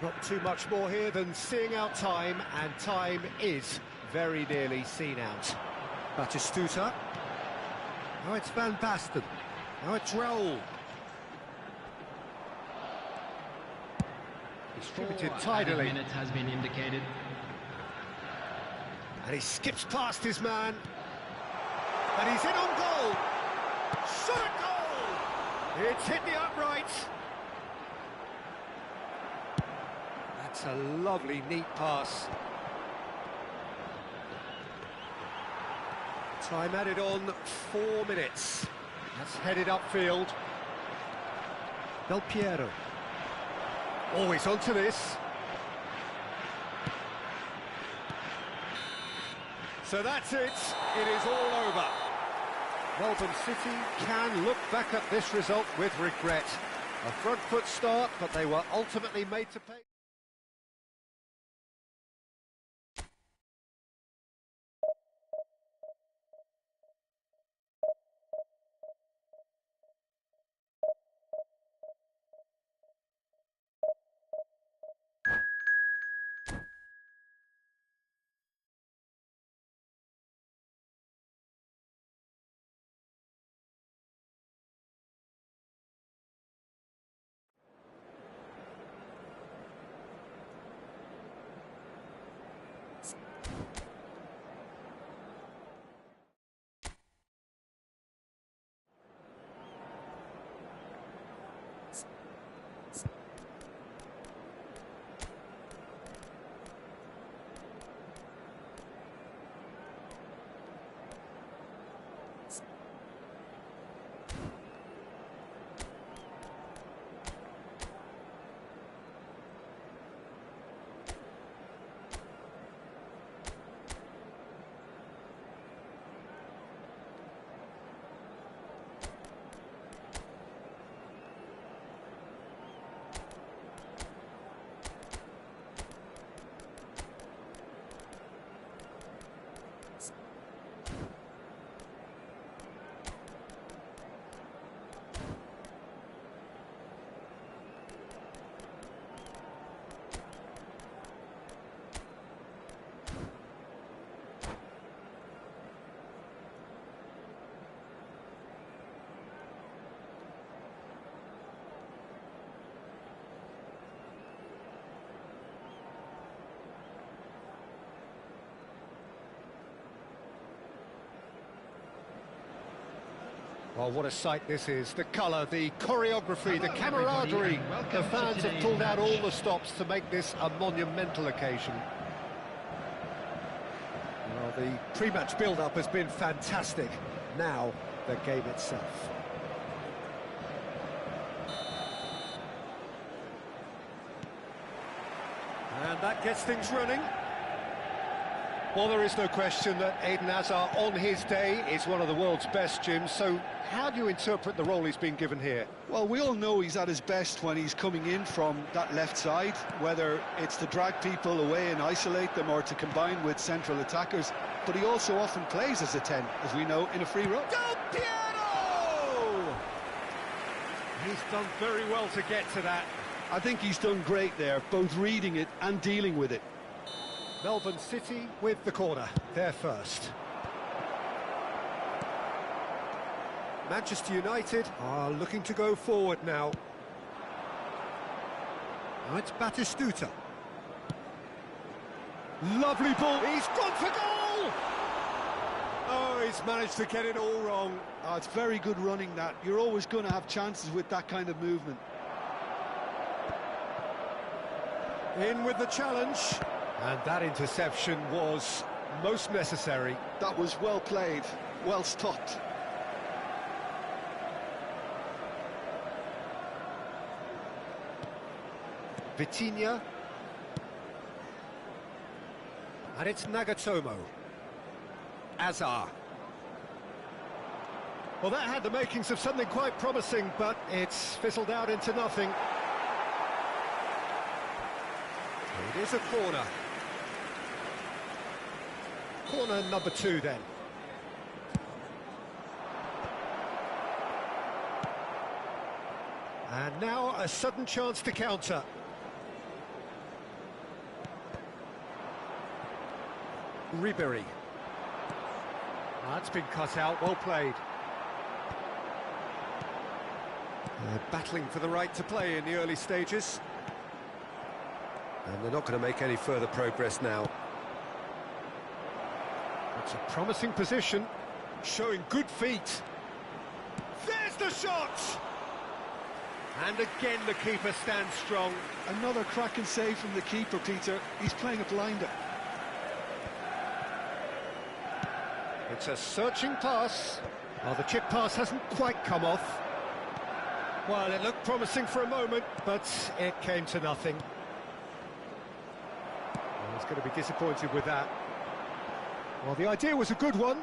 Not too much more here than seeing out time, and time is very nearly seen out. Batistuta. Now it's Van Basten. Now it's Raul. Distributed tidily. Minute has been indicated. And he skips past his man. And he's in on goal. Shot a goal! It's hit the upright. That's a lovely, neat pass. Time added on 4 minutes. That's headed upfield. Del Piero. Always onto this. So that's it. It is all over. Melbourne City can look back at this result with regret. A front foot start, but they were ultimately made to pay. Well, what a sight this is. The colour, the choreography, the Hello, camaraderie. everybody, and welcome The to fans have today's pulled out all match. the stops to make this a monumental occasion. Well, the pre-match build-up has been fantastic. Now, the game itself. And that gets things running. Well, there is no question that Eden Hazard, on his day, is one of the world's best, Jim. So how do you interpret the role he's been given here? Well, we all know he's at his best when he's coming in from that left side, whether it's to drag people away and isolate them or to combine with central attackers. But he also often plays as a 10, as we know, in a free role. Del Piero! He's done very well to get to that. I think he's done great there, both reading it and dealing with it. Melbourne City with the corner, they're first. Manchester United are looking to go forward now. Now it's Batistuta. Lovely ball, he's gone for goal! Oh, he's managed to get it all wrong. Oh, it's very good running, that. You're always going to have chances with that kind of movement. In with the challenge. And that interception was most necessary. That was well played, well stopped. Vitinha. And it's Nagatomo. Azar. Well, that had the makings of something quite promising, but it's fizzled out into nothing. It is a corner. Corner number 2 then. And now a sudden chance to counter. Ribery. That's been cut out, well played. They're battling for the right to play in the early stages. And they're not going to make any further progress now. It's a promising position, showing good feet. There's the shot! And again the keeper stands strong. Another cracking save from the keeper, Peter. He's playing a blinder. It's a searching pass. Well, the chip pass hasn't quite come off. Well, it looked promising for a moment, but it came to nothing. Well, he's going to be disappointed with that. Well, the idea was a good one.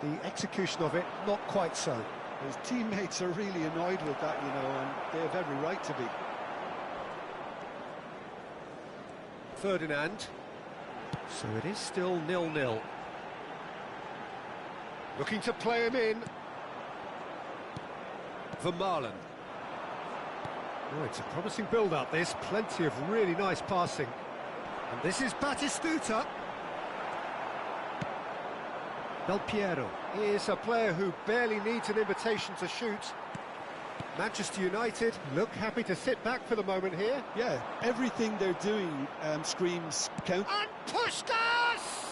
The execution of it, not quite so. His teammates are really annoyed with that, you know, and they have every right to be. Ferdinand. So it is still 0-0. Looking to play him in. Vermaelen. Oh, it's a promising build-up, this. Plenty of really nice passing. And this is Batistuta. Del Piero is a player who barely needs an invitation to shoot. Manchester United look happy to sit back for the moment here. Yeah, everything they're doing screams count. And Puskás!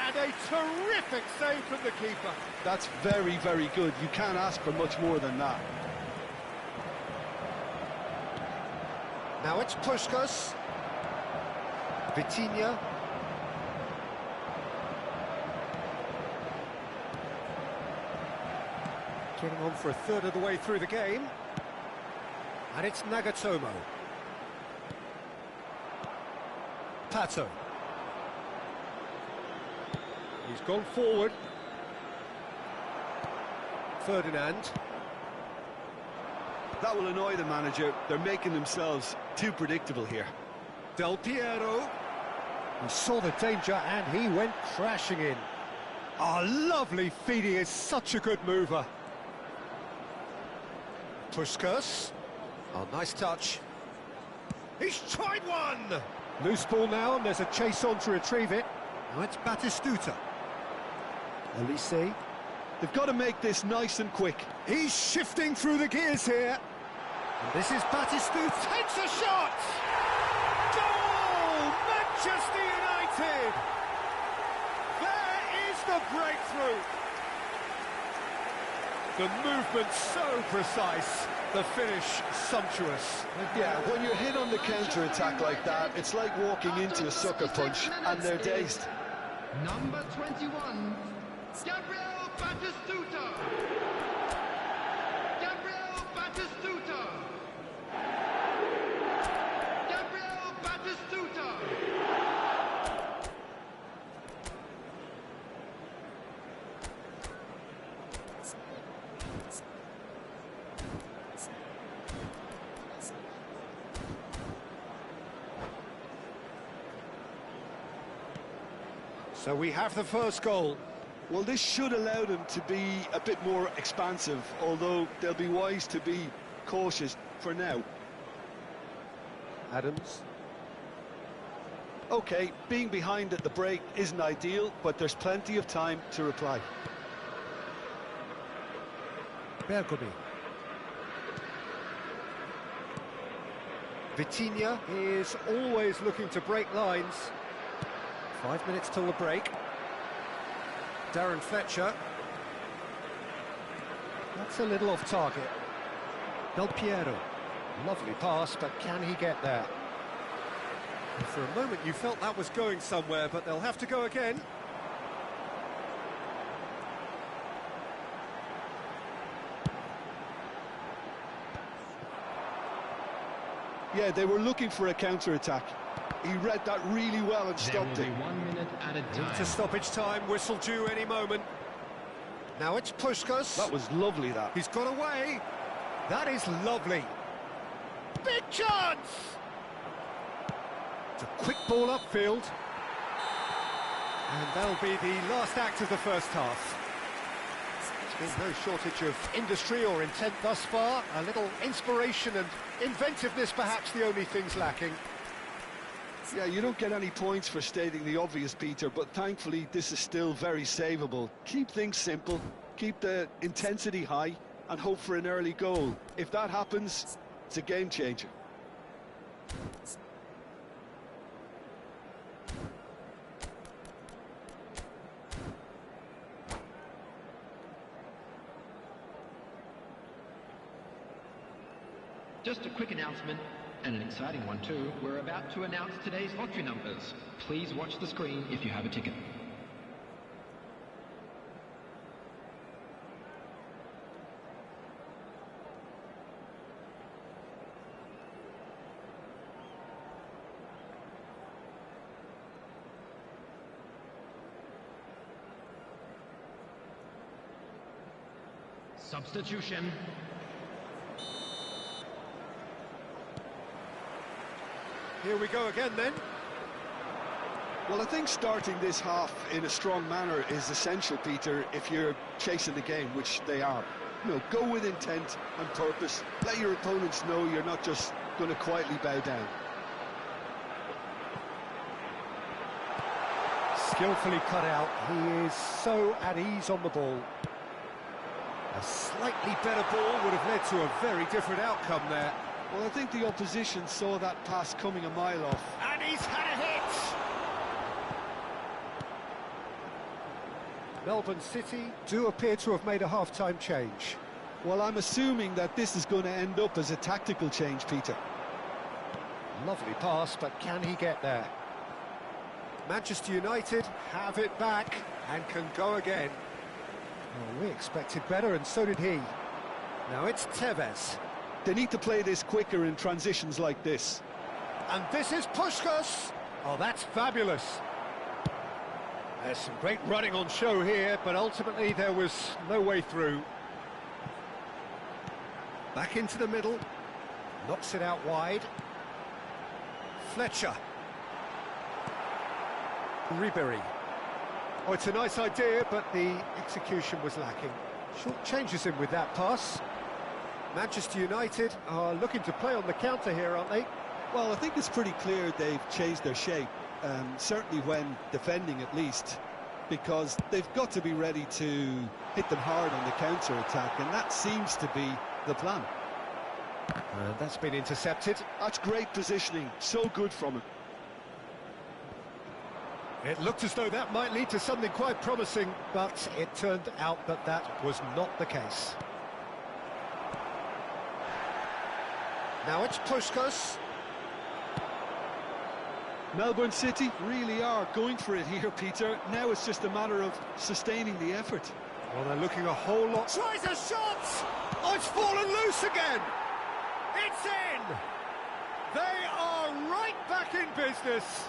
And a terrific save from the keeper. That's very, very good. You can't ask for much more than that. Now it's Puskás. Vitinha. Getting on for a third of the way through the game. And it's Nagatomo. Pato. He's gone forward. Ferdinand. That will annoy the manager. They're making themselves too predictable here. Del Piero. He saw the danger and he went crashing in. Oh, lovely feed. He is such a good mover. Puskás. Oh, nice touch. He's tried one! Loose ball now, and there's a chase on to retrieve it. Now it's Batistuta. Elise. They've got to make this nice and quick. He's shifting through the gears here. And this is Batistuta. Takes a shot! Goal! Manchester United! There is the breakthrough. The movement so precise, the finish sumptuous. Yeah, when you're hit on the counter-attack like that, it's like walking into a sucker punch and they're dazed. Number 21, Gabriel Batistuta. Gabriel Batistuta. Gabriel Batistuta. So we have the first goal. Well, this should allow them to be a bit more expansive, although they'll be wise to be cautious for now. Adams. OK, being behind at the break isn't ideal, but there's plenty of time to reply. Bergomi. Vitinha is always looking to break lines. 5 minutes till the break. Darren Fletcher. That's a little off target. Del Piero. Lovely pass, but can he get there? And for a moment you felt that was going somewhere, but they'll have to go again. Yeah, they were looking for a counter-attack. He read that really well and stopped it. 1 minute at a time. Into stoppage time, whistle due any moment. Now it's Puskás. That was lovely, that. He's got away. That is lovely. Big chance! It's a quick ball upfield. And that'll be the last act of the first half. There's been no shortage of industry or intent thus far. A little inspiration and inventiveness, perhaps the only things lacking. Yeah, you don't get any points for stating the obvious, Peter, but thankfully this is still very savable. Keep things simple, keep the intensity high, and hope for an early goal. If that happens, it's a game changer. Just a quick announcement, and an exciting one too. We're about to announce today's lottery numbers. Please watch the screen if you have a ticket. Substitution. Here we go again then. Well, I think starting this half in a strong manner is essential, Peter, if you're chasing the game, which they are. You know, go with intent and purpose. Let your opponents know you're not just going to quietly bow down. Skillfully cut out. He is so at ease on the ball. A slightly better ball would have led to a very different outcome there. Well, I think the opposition saw that pass coming a mile off. And he's had a hit! Melbourne City do appear to have made a half-time change. Well, I'm assuming that this is going to end up as a tactical change, Peter. Lovely pass, but can he get there? Manchester United have it back and can go again. Oh, we expected better, and so did he. Now it's Tevez. They need to play this quicker in transitions like this. And this is Puskás. Oh, that's fabulous. There's some great running on show here, but ultimately there was no way through. Back into the middle. Knocks it out wide. Fletcher. Ribéry. Oh, it's a nice idea, but the execution was lacking. Short changes him with that pass. Manchester United are looking to play on the counter here, aren't they? Well, I think it's pretty clear they've changed their shape, certainly when defending at least, because they've got to be ready to hit them hard on the counter-attack, and that seems to be the plan. And that's been intercepted. That's great positioning, so good from him. It looked as though that might lead to something quite promising, but it turned out that that was not the case. Now it's Puskás. Melbourne City really are going for it here, Peter. Now it's just a matter of sustaining the effort. Well, they're looking a whole lot... Tries a shot! Oh, it's fallen loose again! It's in! They are right back in business!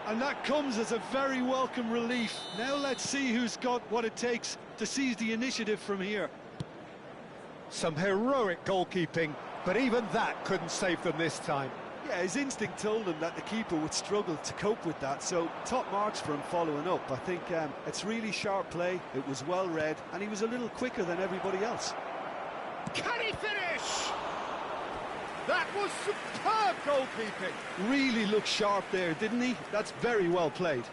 And that comes as a very welcome relief. Now let's see who's got what it takes to seize the initiative from here. Some heroic goalkeeping, but even that couldn't save them this time. Yeah, his instinct told him that the keeper would struggle to cope with that, so top marks for him following up. I think it's really sharp play, it was well read, and he was a little quicker than everybody else. Can he finish? That was superb goalkeeping. Really looked sharp there, didn't he? That's very well played.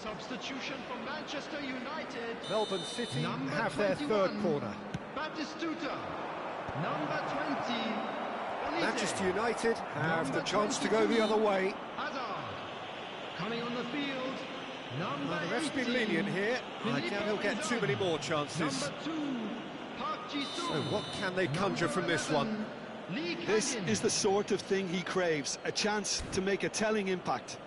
Substitution for Manchester United. Melbourne City Number have their 21, third corner. Batistuta. Number 20. Olise. Manchester United have Number the chance to go 22, the other way. Hazard. Coming on the field. Number Well, the ref's been 18, lenient here. I Filippo doubt he'll get too many more chances. Number 2, Park Ji-sung. So what can they conjure from this one? Lee This Kang-in. is the sort of thing he craves, a chance to make a telling impact.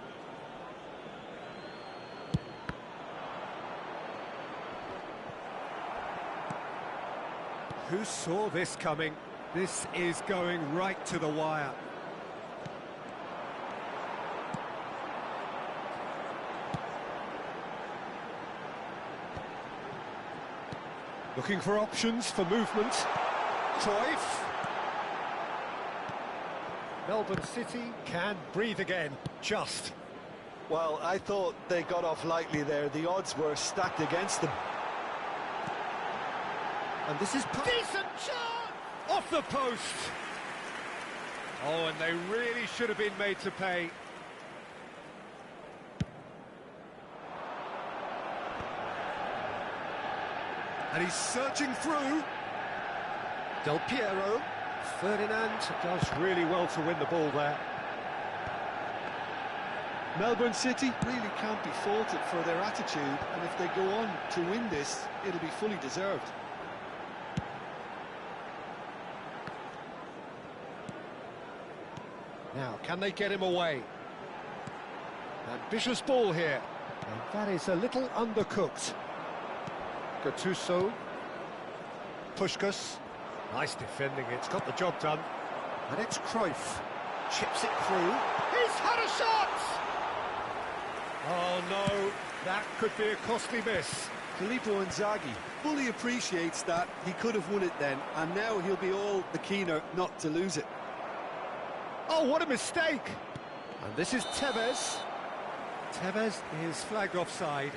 Who saw this coming? This is going right to the wire. Looking for options for movement. Cruyff. Melbourne City can breathe again, just. Well, I thought they got off lightly there. The odds were stacked against them. And this is... Decent shot! Off the post! Oh, and they really should have been made to pay. And he's searching through. Del Piero. Ferdinand does really well to win the ball there. Melbourne City really can't be faulted for their attitude, and if they go on to win this, it'll be fully deserved. Now, can they get him away? Ambitious ball here. And that is a little undercooked. Gattuso. Puskás. Nice defending, it's got the job done. And it's Cruyff. Chips it through. He's had a shot! Oh no, that could be a costly miss. Filippo Inzaghi fully appreciates that he could have won it then, and now he'll be all the keener not to lose it. Oh, what a mistake! And this is Tevez. Tevez is flagged offside.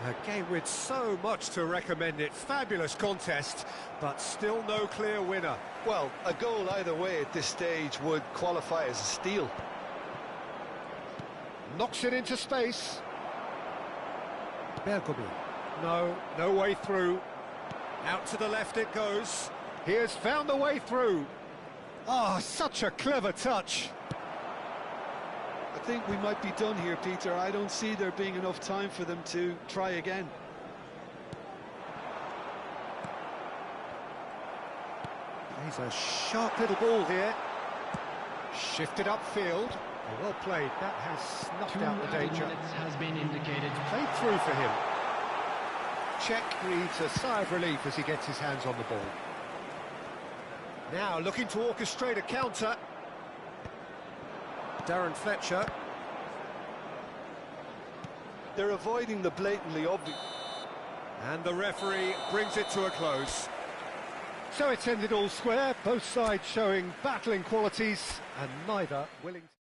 A game with so much to recommend it. Fabulous contest, but still no clear winner. Well, a goal either way at this stage would qualify as a steal. Knocks it into space. Bergomi. No way through. Out to the left it goes. He has found the way through. Oh, such a clever touch. I think we might be done here, Peter. I don't see there being enough time for them to try again. He's a sharp little ball here. Shifted upfield. Oh, well played. That has snuffed 2 out the added danger. minutes has been indicated. Played through for him. Czech breathes a sigh of relief as he gets his hands on the ball. Now looking to orchestrate a counter. Darren Fletcher. They're avoiding the blatantly obvious. And the referee brings it to a close. So it's ended all square, both sides showing battling qualities and neither willing to...